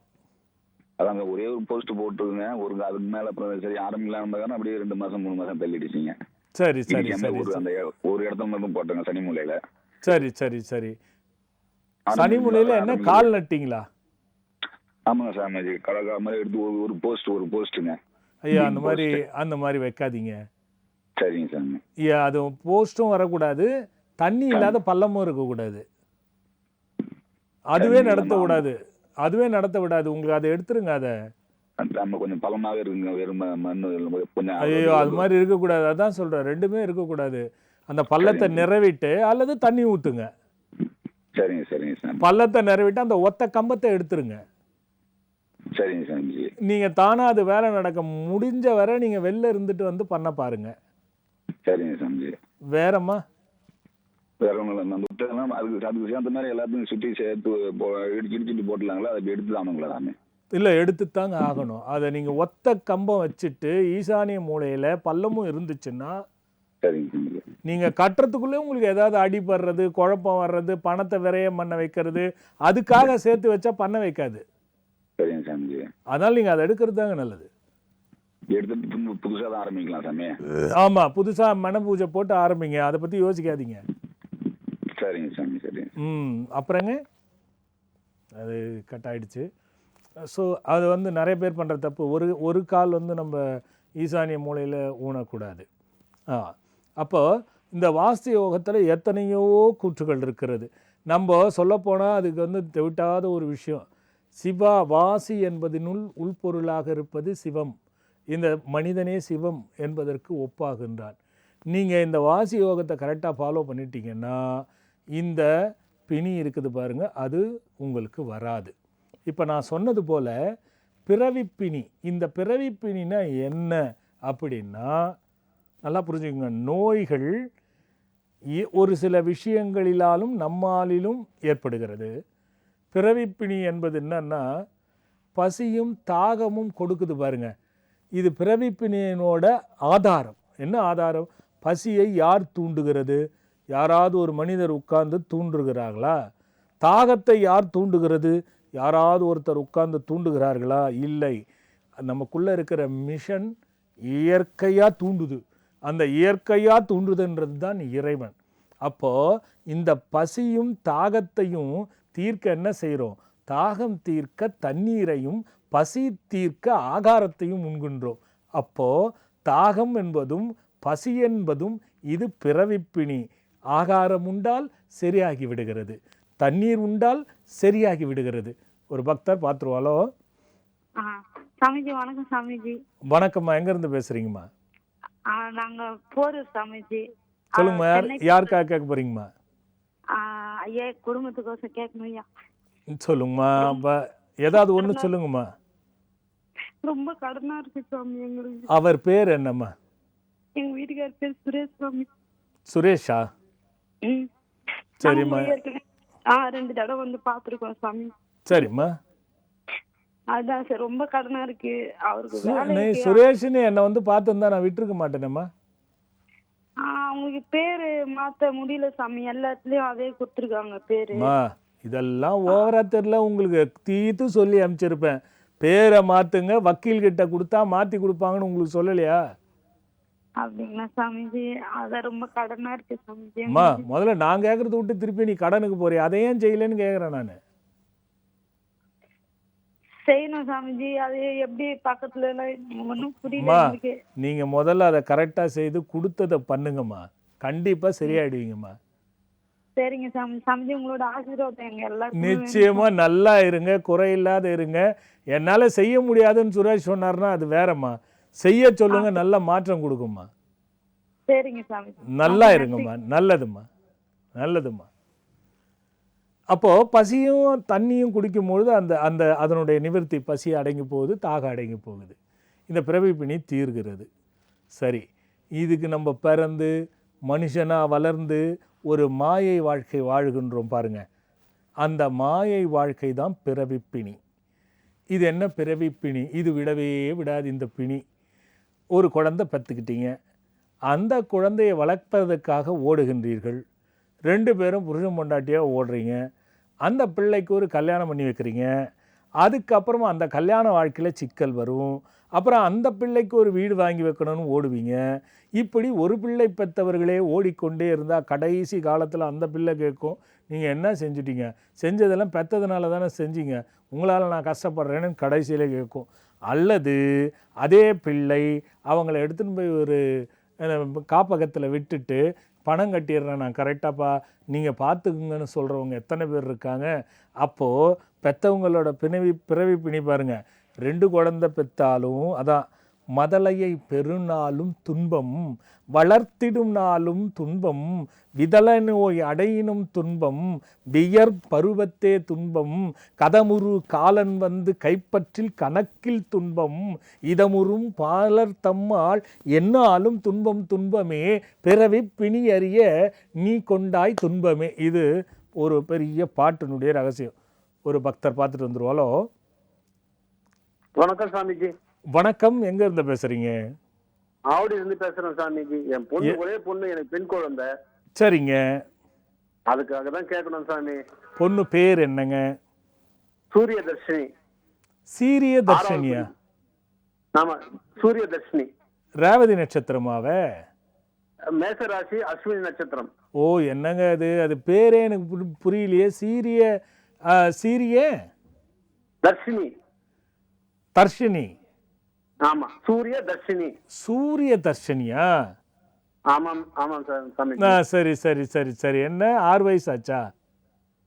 Speaker 6: அதாங்க ஒரே ஒரு போஸ்ட் போட்டுருங்க. அதுக்கு மேலே அப்புறம் சரி ஆரம்பிக்கலாம்னு அப்படியே 2 மாதம் 3 மாதம் தள்ளிடுச்சிங்க.
Speaker 1: சரி சரி
Speaker 6: இடிக்காம
Speaker 1: சரி
Speaker 6: அந்த ஒரு இடத்துல மட்டும் போட்டோங்க சனி மூலையில்.
Speaker 1: சரி சரி சரி. சனி மூலையில் என்ன கால் நட்டிங்களா?
Speaker 6: ஆமாங்க சாமிஜி. கலக்கா மாதிரி எடுத்து ஒரு போஸ்ட்டுங்க.
Speaker 1: ஐயா அந்த மாதிரி வைக்காதீங்க.
Speaker 6: சரிங்க சாமி.
Speaker 1: ஐயா அது போஸ்ட்டும் வரக்கூடாது, தண்ணி இல்லாத பள்ளமும் இருக்கக்கூடாது. அதுவே நடத்த விடாது. உங்களுக்கு அதை எடுத்துருங்க. அதை
Speaker 6: நம்ம கொஞ்சம் பழமாவே இருக்குங்க. வெறும் மண்ணு கொஞ்சம்.
Speaker 1: ஐயோ அது மாதிரி இருக்கக்கூடாது. அதான் சொல்கிறேன், ரெண்டுமே இருக்கக்கூடாது. அந்த பள்ளத்தை நிறவிட்டு அல்லது தண்ணி ஊற்றுங்க.
Speaker 6: சரிங்க சரிங்க சாமி.
Speaker 1: பள்ளத்தை நிறவிட்டு அந்த ஒத்த கம்பத்தை எடுத்துருங்க.
Speaker 6: சரிங்க சாமிஜி.
Speaker 1: நீங்கள் தானாக அது வேலை நடக்க முடிஞ்ச வரை நீங்கள் வெளில இருந்துட்டு வந்து பண்ண பாருங்க.
Speaker 6: சரிங்க சாமிஜி.
Speaker 1: வேறம்மா?
Speaker 6: வேற ஒன்றும் இல்லை. நம்ம விட்டதெல்லாம் அதுக்கு சேர்ந்த மாதிரி எல்லாத்தையும் சுற்றி சேர்த்து இடிச்சுட்டு போட்டலாங்களா? அதை எடுத்து தானுங்களா சாமி?
Speaker 1: இல்லை, எடுத்துத்தாங்க ஆகணும். அதை நீங்கள் ஒத்த கம்பம் வச்சுட்டு ஈசானிய மூலையில் பள்ளமும் இருந்துச்சுன்னா
Speaker 6: சரிங்க சாமிஜி.
Speaker 1: நீங்கள் கட்டுறதுக்குள்ளே உங்களுக்கு ஏதாவது அடிபடுறது, குழப்பம் வர்றது, பணத்தை விரயம் பண்ண வைக்கிறது, அதுக்காக சேர்த்து வச்சா பண்ண வைக்காது.
Speaker 6: சரிங்க சாமிஜி.
Speaker 1: அதனால் நீங்கள் அதை எடுக்கிறது தாங்க நல்லது.
Speaker 6: எடுத்துட்டு புதுசாக தான் ஆரம்பிக்கலாம் சாமி.
Speaker 1: ஆமாம், புதுசாக மன பூஜை போட்டு ஆரம்பிங்க. அதை பற்றி யோசிக்காதீங்க.
Speaker 6: சரிங்க சாமி. சரிங்க.
Speaker 1: அப்புறங்க அது கட் ஆகிடுச்சு. ஸோ அது வந்து நிறைய பேர் பண்ணுற தப்பு. ஒரு கால் வந்து நம்ம ஈசானிய மூலையில் ஊனக்கூடாது. அப்போது இந்த வாஸ்து யோகத்தில் எத்தனையோ கூற்றுகள் இருக்கிறது. நம்ம சொல்லப்போனால் அதுக்கு வந்து தெவிட்டாத ஒரு விஷயம். சிவா வாசி என்பதனுள் உள்பொருளாக இருப்பது சிவம். இந்த மனிதனே சிவம் என்பதற்கு ஒப்பாகின்றான். நீங்கள் இந்த வாசி யோகத்தை கரெக்டாக ஃபாலோ பண்ணிட்டீங்கன்னா இந்த பிணி இருக்குது பாருங்கள், அது உங்களுக்கு வராது. இப்போ நான் சொன்னது போல் பிறவிப்பிணி. இந்த பிறவிப்பிணினா என்ன அப்படின்னா, நல்லா புரிஞ்சுக்கோங்க. நோய்கள் ஒரு சில விஷயங்களிலாலும் நம்மாலிலும் ஏற்படுகிறது. பிறவிப்பிணி என்பது என்னன்னா, பசியும் தாகமும் கொடுக்குது பாருங்க. இது பிறவிப்பிணியினோட ஆதாரம். என்ன ஆதாரம்? பசியை யார் தூண்டுகிறது? யாராவது ஒரு மனிதர் உட்கார்ந்து தூண்டுகிறார்களா? தாகத்தை யார் தூண்டுகிறது? யாராவது ஒருத்தர் உட்கார்ந்து தூண்டுகிறார்களா? இல்லை. நமக்குள்ளே இருக்கிற மிஷன் இயற்கையாக தூண்டுது. அந்த இயற்கையாக தூண்டுதுன்றது தான் இறைவன். அப்போது இந்த பசியும் தாகத்தையும் தீர்க்க என்ன செய்கிறோம்? தாகம் தீர்க்க தண்ணீரையும் பசி தீர்க்க ஆகாரத்தையும் உண்கின்றோம். அப்போது தாகம் என்பதும் பசி என்பதும் இது பிறவிப்பிணி. ஆகாரம் உண்டால் சரியாகி விடுகிறது, தண்ணீர் உண்டால் சரியாகி விடுகிறது. ஒரு பக்தர் பார்த்துருவாளோ?
Speaker 7: சாமிஜி வணக்கம். சாமிஜி
Speaker 1: வணக்கம்மா. எங்கேருந்து பேசுகிறீங்கம்மா?
Speaker 7: நாங்கள் போரூர் சாமிஜி.
Speaker 1: சொல்லுங்கம்மா. யாருக்காக கேட்க போகிறீங்கம்மா?
Speaker 7: ஐயா குடும்பத்துக்கோசம் கேட்கணும் ஐயா.
Speaker 1: சொல்லுங்கம்மா. அப்போ ஏதாவது ஒன்று சொல்லுங்கம்மா.
Speaker 7: ரொம்ப கடனா இருக்கு சாமி எங்களுக்கு.
Speaker 1: அவர் பேர் என்னம்மா?
Speaker 7: எங்க வீட்டுக்கார் பேர் சுரேஷ் சாமி.
Speaker 1: சுரேஷா? சரிம்மா.
Speaker 7: 2 தடவை வந்து பார்த்துருக்கோம் சாமி.
Speaker 1: சரிம்மா.
Speaker 7: அதான் சார் ரொம்ப கடனா இருக்கு அவருக்கு.
Speaker 1: சுரேஷ்னு என்னை வந்து பார்த்துருந்தா நான் விட்டுருக்க மாட்டேனேம்மா.
Speaker 7: அவங்களுக்கு பேரு மாத்த முடியல சாமி. எல்லாத்துலயும் அதே கொடுத்துருக்காங்க பேரு.
Speaker 1: இதெல்லாம் ஓவரா தெரியல உங்களுக்கு. தீத்து சொல்லி அனுப்பிச்சிருப்பேன். பேரை மாத்துங்க, வக்கீல் கிட்ட கொடுத்தா மாத்தி கொடுப்பாங்கன்னு உங்களுக்கு சொல்லலையா?
Speaker 7: அப்படிங்களா சாமிஜி? அதான் ரொம்ப கடனா இருக்கு சாமிஜி.
Speaker 1: முதல்ல நான் கேட்கறத விட்டு திருப்பி நீ கடனுக்கு போறிய, அதை ஏன் செய்யலன்னு கேட்கறேன் நான்.
Speaker 7: செய்யணும் சாமிஜி. அது எப்படி பக்கத்துல ஒன்றும் புரியல.
Speaker 1: நீங்க முதல்ல அதை கரெக்டா செய்து கொடுத்ததை பண்ணுங்கம்மா. கண்டிப்பா சரியாயிடுவீங்கம்மா.
Speaker 7: சரிங்க சாமி. சாமிஜி உங்களோட ஆசீர்வாதம் எங்க எல்லாரும்.
Speaker 1: நிச்சயமா நல்லா இருங்க, குறையில்லாத இருங்க. என்னால செய்ய முடியாதுன்னு சுரேஷ் சொன்னார்னா அது வேறம்மா. செய்ய சொல்லுங்க, நல்ல மாற்றம் கொடுக்கும்மா.
Speaker 7: சரிங்க சாமி.
Speaker 1: நல்லா இருங்கம்மா. நல்லதும்மா, நல்லதும்மா. அப்போது பசியும் தண்ணியும் குடிக்கும்பொழுது அந்த அதனுடைய நிவர்த்தி, பசி அடங்கி போகுது, தாகம் அடங்கி போகுது. இந்த பிறவிப்பிணி தீர்கிறது. சரி, இதுக்கு நம்ம பிறந்து மனுஷனாக வளர்ந்து ஒரு மாயை வாழ்க்கை வாழுகின்றோம் பாருங்க. அந்த மாயை வாழ்க்கை தான் பிறவிப்பிணி. இது என்ன பிறவிப்பிணி? இது விடவே விடாது இந்த பிணி. ஒரு குழந்தை பெற்றுக்கிட்டீங்க, அந்த குழந்தையை வளர்ப்பதற்காக ஓடுகின்றீர்கள். 2 பேரும் புருஷன் பொண்டாட்டியாக ஓடுறீங்க. அந்த பிள்ளைக்கு ஒரு கல்யாணம் பண்ணி வைக்கிறீங்க. அதுக்கப்புறமா அந்த கல்யாண வாழ்க்கையில் சிக்கல் வரும். அப்புறம் அந்த பிள்ளைக்கு ஒரு வீடு வாங்கி வைக்கணும்னு ஓடுவீங்க. இப்படி ஒரு பிள்ளை பெற்றவர்களே ஓடிக்கொண்டே இருந்தால் கடைசி காலத்தில் அந்த பிள்ளை கேட்கும், நீங்கள் என்ன செஞ்சுட்டீங்க, செஞ்சதெல்லாம் பெற்றதுனால தானே செஞ்சீங்க, உங்களால் நான் கஷ்டப்படுறேன்னு கடைசியில் கேட்கும். அல்லது அதே பிள்ளை அவங்கள எடுத்துன்னு போய் ஒரு காப்பகத்தில் விட்டுட்டு பணம் கட்டிடுறேன் நான் கரெக்டாப்பா நீங்கள் பார்த்துக்குங்கன்னு சொல்கிறவங்க எத்தனை பேர் இருக்காங்க. அப்போது பெற்றவங்களோட பிறவி பிணி பாருங்கள். 2 குழந்தை பெற்றாலும் அதான் மதலையை பெருநாளும் துன்பம், வளர்த்திடும் நாளும் துன்பம், விதல நோய் அடையினும் துன்பம், வியர் பருவத்தே துன்பம், கதமுறு காலன் வந்து கைப்பற்றில் கணக்கில் துன்பம், இதமுறும் பாலர் தம்மால் என்னாலும் துன்பம் துன்பமே, பிறவி பிணி அறிய நீ கொண்டாய் துன்பமே. இது ஒரு பெரிய பாட்டினுடைய ரகசியம். ஒரு பக்தர் பார்த்துட்டு வந்துருவாலோ.
Speaker 8: வணக்கம் சாமிஜி.
Speaker 1: வணக்கம், எங்க இருந்து பேசுறீங்க?
Speaker 8: ஆவடியில இருந்து பேசுறேன் சாமிஜி. என் பொண்ணு ஒரே பொண்ணு, எனக்கு பெண் குழந்தை.
Speaker 1: சரிங்க.
Speaker 8: அதுக்காக தான் கேட்கணும் சாமி.
Speaker 1: பொண்ணு பேர் என்னங்க?
Speaker 8: சூரிய தர்ஷினி.
Speaker 1: சீரிய தர்ஷினியா?
Speaker 8: ஆமா, சூரிய தர்ஷினி.
Speaker 1: ரேவதி நட்சத்திரமாவே?
Speaker 8: மேசராசி, அஸ்வினி நட்சத்திரம்.
Speaker 1: ஓ, என்னங்க அது? அது பேரே எனக்கு புரியலையே. சீரிய
Speaker 8: தர்ஷினி.
Speaker 1: தர்ஷினி.
Speaker 8: ஆமா, சூரிய தர்ஷினி.
Speaker 1: சூரிய தர்ஷினியா?
Speaker 8: ஆமாம் ஆமாம் சாமி.
Speaker 1: சரி சரி சரி சரி. என்ன 6 வயசு ஆச்சா?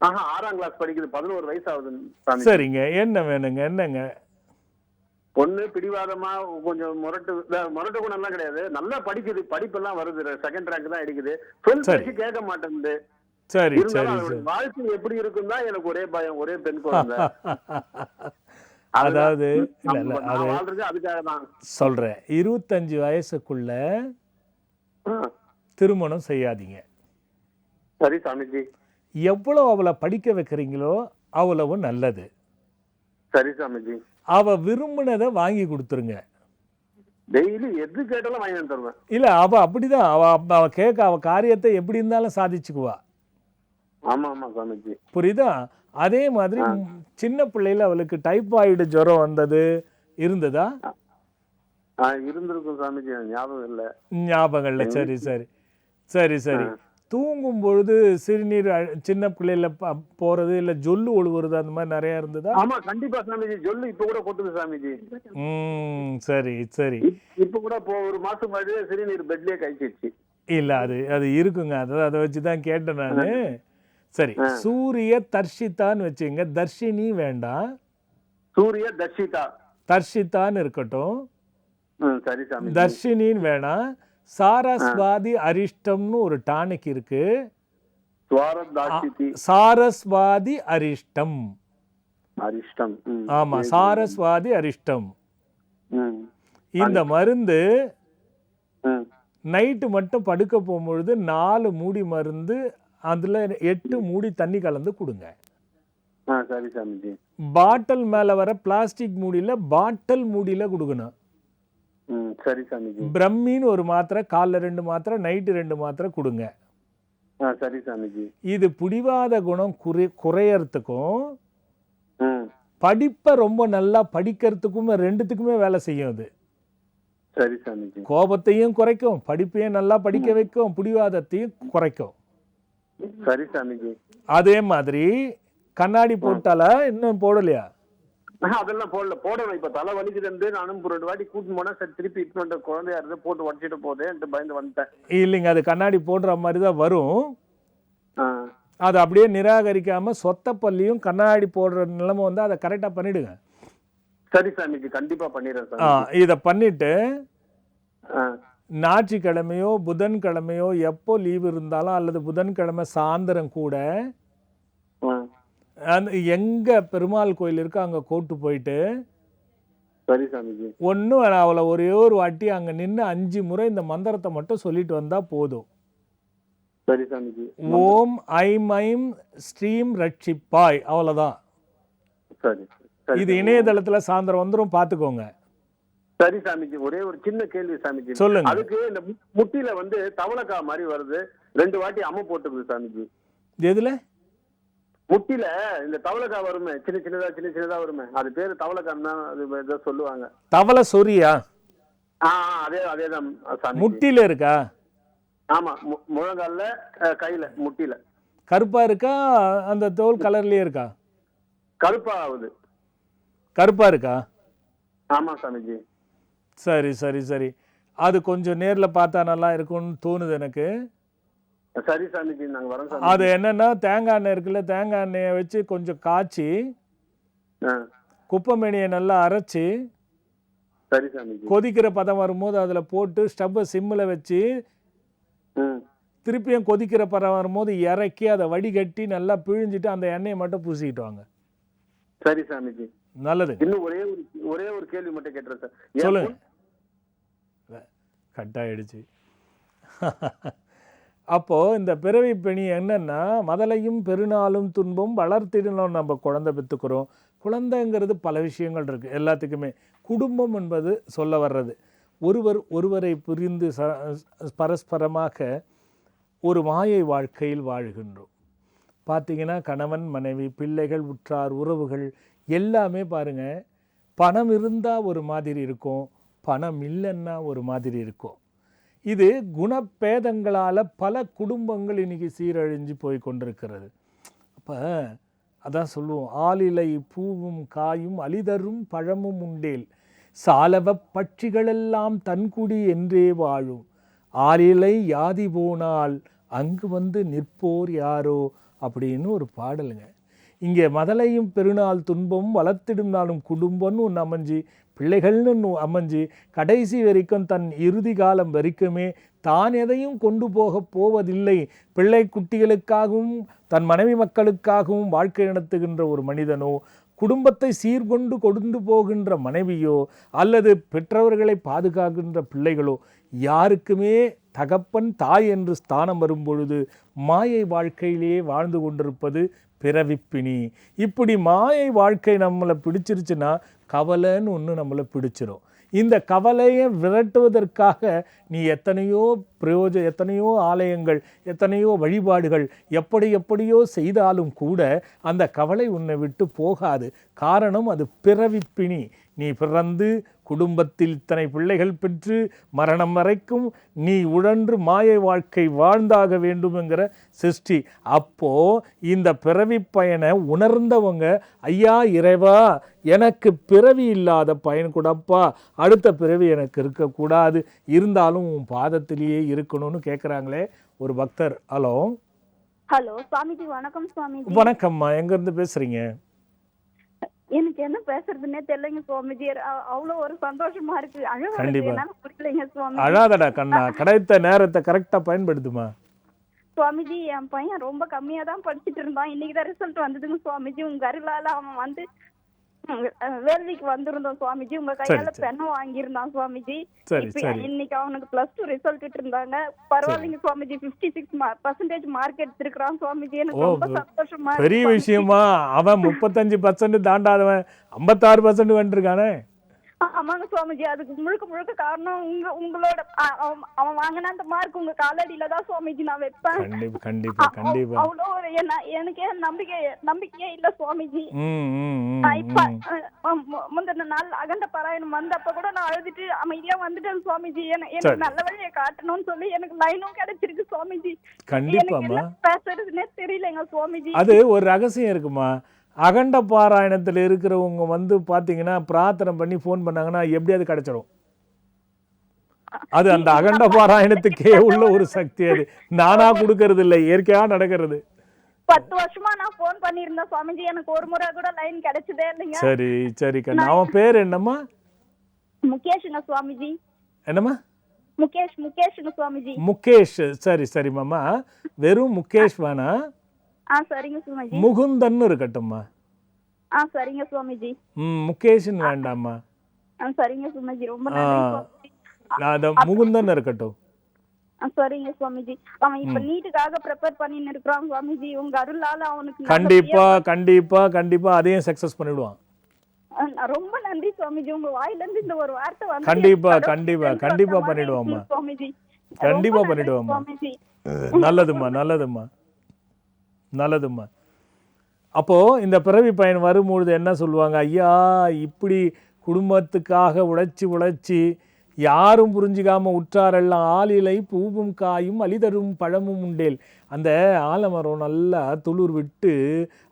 Speaker 8: ஆஹா, 6ஆம் கிளாஸ் படிக்குது. 11 வயசு ஆகுது சாமி.
Speaker 1: சரிங்க, என்ன வேணுங்க? என்னங்க?
Speaker 8: பொண்ணு பிடிவாதமா, கொஞ்சம் முரட்டு குணம் எல்லாம் கிடையாது, நல்லா படிக்குது, படிப்பெல்லாம் வருது, 2nd ரேங்க் தான் எடுக்குது. சொல் பேச்சு கேட்க மாட்டேங்குது.
Speaker 1: சரி சரி.
Speaker 8: வாழ்க்கை எப்படி இருக்குன்னு தான் எனக்கு ஒரே பயம். ஒரே பெண் குழந்தை.
Speaker 1: அதாவது சொல்றேன், 25 வயசுக்குள்ள திருமணம் செய்யாதீங்க.
Speaker 8: சரி சாமிஜி.
Speaker 1: எவ்வளவு அவளை படிக்க வைக்கிறீங்களோ அவ்வளவு நல்லது.
Speaker 8: சரி சாமிஜி.
Speaker 1: அவ விரும்பினதை வாங்கி கொடுத்துருங்க.
Speaker 8: டெய்லி எது கேட்டாலும் வாங்கி தருவேன்.
Speaker 1: இல்ல, அவ அப்படிதான். அவ கேட்க, அவ காரியத்தை எப்படி இருந்தாலும் சாதிச்சுக்குவா.
Speaker 8: ஆமா ஆமா சாமிஜி.
Speaker 1: புரியுதா? அதே மாதிரி சின்ன பிள்ளையில அவளுக்கு டைபாய்டு ஜுரம் வந்தது இருந்ததா?
Speaker 8: இருந்திருக்கும் சாமிஜி, ஞாபகம் இல்ல.
Speaker 1: ஞாபகம் இல்ல. சரி சரி சரி சரி. தூங்கும் பொழுது சிறுநீர் சின்ன பிள்ளையில போறது இல்ல ஜொல்லு ஒழுவுறது அந்த மாதிரி நிறைய இருந்ததா?
Speaker 8: ஆமா கண்டிப்பா சாமிஜி. ஜொல்லு இப்ப கூட கொட்டுது சாமிஜி.
Speaker 1: சரி சரி.
Speaker 8: இப்ப கூட ஒரு மாசம் முன்னாடி சிறுநீர் பெட்லயே கழிச்சிருச்சு.
Speaker 1: இல்ல, அது இருக்குங்க. அதை வச்சுதான் கேட்டேன் நானு. சரி, சூரிய தர்ஷிதான்னு வச்சுங்க. தர்ஷினி வேண்டாம்,
Speaker 8: சூரிய தர்ஷிதா.
Speaker 1: தர்ஷிதான்னு இருக்கட்டும்.
Speaker 8: சரி சாமி.
Speaker 1: தர்ஷினின்னு வேணாம். சாரஸ்வாதி அரிஷ்டம்னு ஒரு டானிக் இருக்கு. சாரஸ்வாதி அரிஷ்டம்.
Speaker 8: அரிஷ்டம்.
Speaker 1: ஆமா, சாரஸ்வாதி அரிஷ்டம். இந்த மருந்து நைட்டு மட்டும் படுக்க போகும்பொழுது 4 மூடி மருந்து, அதுல 8 மூடி தண்ணி கலந்து கொடுங்க.
Speaker 8: சரி சாமிஜி.
Speaker 1: பாட்டில் மேல வர பிளாஸ்டிக் மூடியில, பாட்டில் மூடியில கொடுக்கணும்.
Speaker 8: சரி சாமிஜி.
Speaker 1: பிரம்மின்னு ஒரு மாத்திரை, காலைல 2 மாத்திரை, நைட்டு 2 மாத்திரை கொடுங்க.
Speaker 8: சரி சாமிஜி.
Speaker 1: இது பிடிவாத குணம் குறையறதுக்கும் படிப்பை ரொம்ப நல்லா படிக்கிறதுக்குமே 2த்துக்குமே வேலை செய்யும். அது
Speaker 8: சரி சாமிஜி.
Speaker 1: கோபத்தையும் குறைக்கும், படிப்பையும் நல்லா படிக்க வைக்கும், பிடிவாதத்தையும் குறைக்கும்.
Speaker 8: சரி சாமிஜி.
Speaker 1: அதே மாதிரி கண்ணாடி போட்டாலா? இன்னும் போடலையா?
Speaker 8: அதெல்லாம் போடணும். இப்ப தலை வலிக்குது, நானும் 2 வாட்டி கூட்டிட்டு போனா சரி திருப்பி இட்டு குழந்தையா இருந்து போட்டு உடச்சிட்டு போதேன் பயந்து வந்துட்டேன்.
Speaker 1: இல்லைங்க, அது கண்ணாடி போடுற மாதிரி தான் வரும். அது அப்படியே நிராகரிக்காம சொத்த பள்ளியும் கண்ணாடி போடுற நிலைமை வந்து அதை கரெக்டா பண்ணிடுங்க.
Speaker 8: சரி சாமிஜி, கண்டிப்பா பண்ணிடுறேன்.
Speaker 1: இதை பண்ணிட்டு ஞாயிற்றுக்கிழமையோ புதன்கிழமையோ எப்போ லீவு இருந்தாலும், அல்லது புதன்கிழமை சாயந்தரம் கூட எங்க பெருமாள் கோயில் இருக்கோ அங்க கூட்டு போயிட்டு ஒன்னும் அவளை ஒரே ஒரு வாட்டி அங்க நின்று 5 முறை இந்த மந்திரத்தை மட்டும் சொல்லிட்டு வந்தா போதும். ஓம் ஐம் ஐம் ஸ்ரீம் ரட்சிப்பாய், அவ்வளவுதான். இது இணையதளத்துல சாயந்தரம் வந்துரும், பாத்துக்கோங்க.
Speaker 8: சரி சாமிஜி, ஒரே ஒரு சின்ன கேள்வி சாமிஜி.
Speaker 1: சொல்லுங்க.
Speaker 8: அதுக்கு இந்த முட்டியில வந்து தவளைக்காய் மாதிரி வருது, 2 வாட்டி அம்மை போட்டுக்குது சாமிஜி.
Speaker 1: எதுல?
Speaker 8: முட்டில இந்த தவளைக்காய் வருமே, சின்ன சின்னதா வருமே, அது பேரு தவளைக்காய் தான், அது ஏதோ சொல்லுவாங்க.
Speaker 1: தவளை சொரியா?
Speaker 8: அதேதான் சாமி.
Speaker 1: முட்டில இருக்கா?
Speaker 8: ஆமா, முழங்கால்ல, கையில, முட்டில.
Speaker 1: கருப்பா இருக்கா? அந்த தோல் கலர்லயே இருக்கா?
Speaker 8: கருப்பா ஆகுது.
Speaker 1: கருப்பா இருக்கா?
Speaker 8: ஆமா சாமிஜி.
Speaker 1: சரி சரி சரி, அது கொஞ்சம் நேர்ல பார்த்தா நல்லா இருக்கும்னு தோணுது எனக்கு.
Speaker 8: சரி சாமிஜி, நாங்க வரோம் சாமி.
Speaker 1: அது என்னன்னா, தேங்காய் எண்ணெய் இருக்குல்ல, தேங்காய் எண்ணெயை வச்சு கொஞ்சம் காய்ச்சி குப்பைமேனியை நல்லா அரைச்சி
Speaker 8: சரி சாமிஜி.
Speaker 1: கொதிக்கிற பதம் வரும்போது அதில் போட்டு ஸ்டவ்வை சிம்மில் வச்சு திருப்பியும் கொதிக்கிற பதம் வரும்போது இறக்கி அதை வடிகட்டி நல்லா பிழிஞ்சிட்டு அந்த எண்ணெயை மட்டும் பூசிக்கிட்டு வாங்க.
Speaker 8: சரி சாமிஜி,
Speaker 1: நல்லது.
Speaker 8: இன்னும் ஒரே ஒரு கேள்வி மட்டும் கேட்டுறேன் சார்.
Speaker 1: சொல்லுங்க. கட்டாயிடுச்சு. அப்போ இந்த பிறவி பிணி என்னன்னா, முதலையும் பெருநாளும் துன்பம் வளர்த்திடணும். நம்ம குழந்தை பெற்றுக்கிறோம். குழந்தைங்கிறது பல விஷயங்கள் இருக்குது எல்லாத்துக்குமே. குடும்பம் என்பது சொல்ல வர்றது ஒருவரை புரிந்து பரஸ்பரமாக ஒரு மாயை வாழ்க்கையில் வாழ்கின்றோம். பார்த்திங்கன்னா, கணவன் மனைவி, பிள்ளைகள், உற்றார் உறவுகள் எல்லாமே பாருங்கள், பணம் இருந்தால் ஒரு மாதிரி இருக்கும், பணம் இல்லைன்னா ஒரு மாதிரி இருக்கும். இது குணப்பேதங்களால் பல குடும்பங்கள் இன்றைக்கி சீரழிஞ்சு போய் கொண்டிருக்கிறது. அப்போ அதான் சொல்லுவோம், ஆலிலை பூவும் காயும் அலிதரும் பழமும் உண்டேல் சாலவ பட்சிகளெல்லாம் தன்குடி என்றே வாழும் ஆலிலை யாதி போனால் அங்கு வந்து நிற்போர் யாரோ அப்படின்னு ஒரு பாடலுங்க. இங்கே முதலையும் பெருநாள் துன்பம் வளர்த்திடுந்தாலும் குடும்பம்னு ஒன்று அமைஞ்சு, பிள்ளைகள்னு அமைஞ்சு, கடைசி வரைக்கும் தன் இறுதி காலம் வரைக்குமே தான் எதையும் கொண்டு போவதில்லை, பிள்ளை குட்டிகளுக்காகவும் தன் மனைவி மக்களுக்காகவும் வாழ்க்கை நடத்துகின்ற ஒரு மனிதனோ, குடும்பத்தை சீர்கொண்டு கொண்டு போகின்ற மனைவியோ, அல்லது பெற்றவர்களை பாதுகாக்கின்ற பிள்ளைகளோ, யாருக்குமே தகப்பன் தாய் என்று ஸ்தானம் வரும்பொழுது மாயை வாழ்க்கையிலேயே வாழ்ந்து கொண்டிருப்பது பிறவிப்பிணி. இப்படி மாயை வாழ்க்கை நம்மளை பிடிச்சிருச்சுன்னா கவலைன்னு ஒன்று நம்மளை பிடிச்சிரும். இந்த கவலையை விரட்டுவதற்காக நீ எத்தனையோ எத்தனையோ ஆலயங்கள், எத்தனையோ வழிபாடுகள் எப்படியோ செய்தாலும் கூட அந்த கவலை உன்னை விட்டு போகாது. காரணம், அது பிறவிப்பிணி. நீ பிறந்து குடும்பத்தில் இத்தனை பிள்ளைகள் பெற்று மரணம் வரைக்கும் நீ உழன்று மாயை வாழ்க்கை வாழ்ந்தாக வேண்டும்ங்கிற சிருஷ்டி. அப்போ இந்த பிறவி பயனை உணர்ந்தவங்க, ஐயா இறைவா எனக்கு பிறவி இல்லாத பயன் கூடப்பா, அடுத்த பிறவி எனக்கு இருக்கக்கூடாது, இருந்தாலும் உன் பாதத்திலேயே இருக்கணும்னு கேட்குறாங்களே ஒரு பக்தர். ஹலோ
Speaker 7: சுவாமிஜி, வணக்கம் சுவாமிஜி.
Speaker 1: வணக்கம்மா, எங்கேருந்து பேசுகிறீங்க?
Speaker 7: எனக்கு என்ன பேசுறதுன்னே தெரியலங்க சுவாமிஜி. அவ்வளோ ஒரு சந்தோஷமா இருக்கு.
Speaker 1: கண்டிப்பா
Speaker 7: புரியலைங்க சுவாமி.
Speaker 1: அழாதடா கண்ணா, கிடைத்த நேரத்தை கரெக்டா பயன்படுத்துமா.
Speaker 7: சுவாமிஜி, என் பையன் ரொம்ப கம்மியா தான் படிச்சுட்டு இருந்தான். இன்னைக்குதான் ரிசல்ட் வந்ததுங்க சுவாமிஜி. உங்க அருளால அவன் வந்து வேள்விக்கு வந்திருந்தோம் சுவாமிஜி. உங்க கையால பெண்ணும் வாங்கியிருந்தான் சுவாமிஜி. இன்னைக்கு அவனுக்கு +2 ரிசல்ட் இருந்தாங்க. பரவாயில்லைங்க சுவாமிஜி, 56% மார்க் எடுத்திருக்கிறான் சுவாமிஜி. எனக்கு ரொம்ப சந்தோஷமா இருக்கு.
Speaker 1: பெரிய விஷயமா? அவன் 35% தாண்டாதவன் 56% வந்துருக்கானே.
Speaker 7: ஆமாங்க சுவாமிஜி, அதுக்கு முழுக்க காரணம் உங்களோட அவன் வாங்கின அந்த மார்க் உங்க காலடியில தான் சுவாமிஜி நான் வைப்பேன்.
Speaker 1: கண்டிப்பா கண்டிப்பா.
Speaker 7: அவ்வளோ எனக்கே நம்பிக்கையே இல்ல சுவாமிஜி. இப்ப முந்தின நாள் அகண்ட பாராயணம் வந்தப்ப கூட நான் அழுதுட்டு அமைதியா வந்துட்டேன் சுவாமிஜி. எனக்கு நல்ல வழியை காட்டணும்னு சொல்லி எனக்கு லைனும் கிடைச்சிருக்கு சுவாமிஜி.
Speaker 1: கண்டிப்பாமா,
Speaker 7: பேசுறதுன்னே தெரியலங்க சுவாமிஜி.
Speaker 1: அது ஒரு ரகசியம் இருக்குமா. அகண்ட பாராயணத்தில் இருக்கிறவங்க வந்து பார்த்தீங்கன்னா பிரார்த்தனை பண்ணி ஃபோன் பண்ணாங்கன்னா எப்படியாவது கிடைச்சிடும். அது அந்த அகண்ட பாராயணத்துக்கே உள்ள ஒரு சக்தி. அது நானா கொடுக்கறது இல்லை, இயற்கையா நடக்கிறது.
Speaker 7: 10 வருஷமா நான் ஃபோன் பண்ணியிருந்தேன் சுவாமிஜி, எனக்கு ஒரு முறை கூட லைன் கிடைச்சதே இல்லைங்க.
Speaker 1: சரி கண்ணா, அவன் பேர் என்னம்மா?
Speaker 7: முகேஷ்ங்க சுவாமிஜி.
Speaker 1: என்னம்மா?
Speaker 7: முகேஷ்ங்க சுவாமிஜி.
Speaker 1: முகேஷ். சரி மாமா, வெறும் முகேஷ் வேணா,
Speaker 7: சரிங்க சுவாமிஜி.
Speaker 1: முகுந்தன் இருக்கட்டும்மா.
Speaker 7: சரிங்க சுவாமிஜி.
Speaker 1: முகேஷன் வேண்டாம்மா.
Speaker 7: சரிங்க சுவாமிஜி, ரொம்ப நன்றி.
Speaker 1: முகுந்தன் இருக்கட்டும்.
Speaker 7: சரிங்க சுவாமிஜி. அவன் இப்ப நீட்டுக்காக ப்ரிப்பேர் பண்ணின்னு இருக்கான் சுவாமிஜி. உங்க அருளால அவனுக்கு
Speaker 1: கண்டிப்பா அதையும் சக்சஸ் பண்ணிடுவான்.
Speaker 7: ரொம்ப நன்றி சுவாமிஜி. உங்க வாயில இருந்து இந்த ஒரு வார்த்தை வந்து
Speaker 1: கண்டிப்பா
Speaker 7: எனக்கு
Speaker 1: கண்டிப்பா
Speaker 7: கடவுள்
Speaker 1: கண்டிப்பா
Speaker 7: சொன்ன மாதிரி
Speaker 1: பண்ணிடுவோம்மா,
Speaker 7: இருக்கு சுவாமிஜி.
Speaker 1: கண்டிப்பா
Speaker 7: ரொம்ப நன்றி
Speaker 1: பண்ணிடுவோம்மா.
Speaker 7: சுவாமிஜி.
Speaker 1: நல்லதும்மா நல்லதும்மா நல்லதும்மா. அப்போ இந்த பிறவி பயன் வரும்பொழுது என்ன சொல்லுவாங்க, ஐயா இப்படி குடும்பத்துக்காக உழைச்சி யாரும் புரிஞ்சிக்காம உற்றாரெல்லாம் ஆளிலை பூவும் காயும் அலிதரும் பழமும் உண்டேல். அந்த ஆலமரம் நல்லா துளிர் விட்டு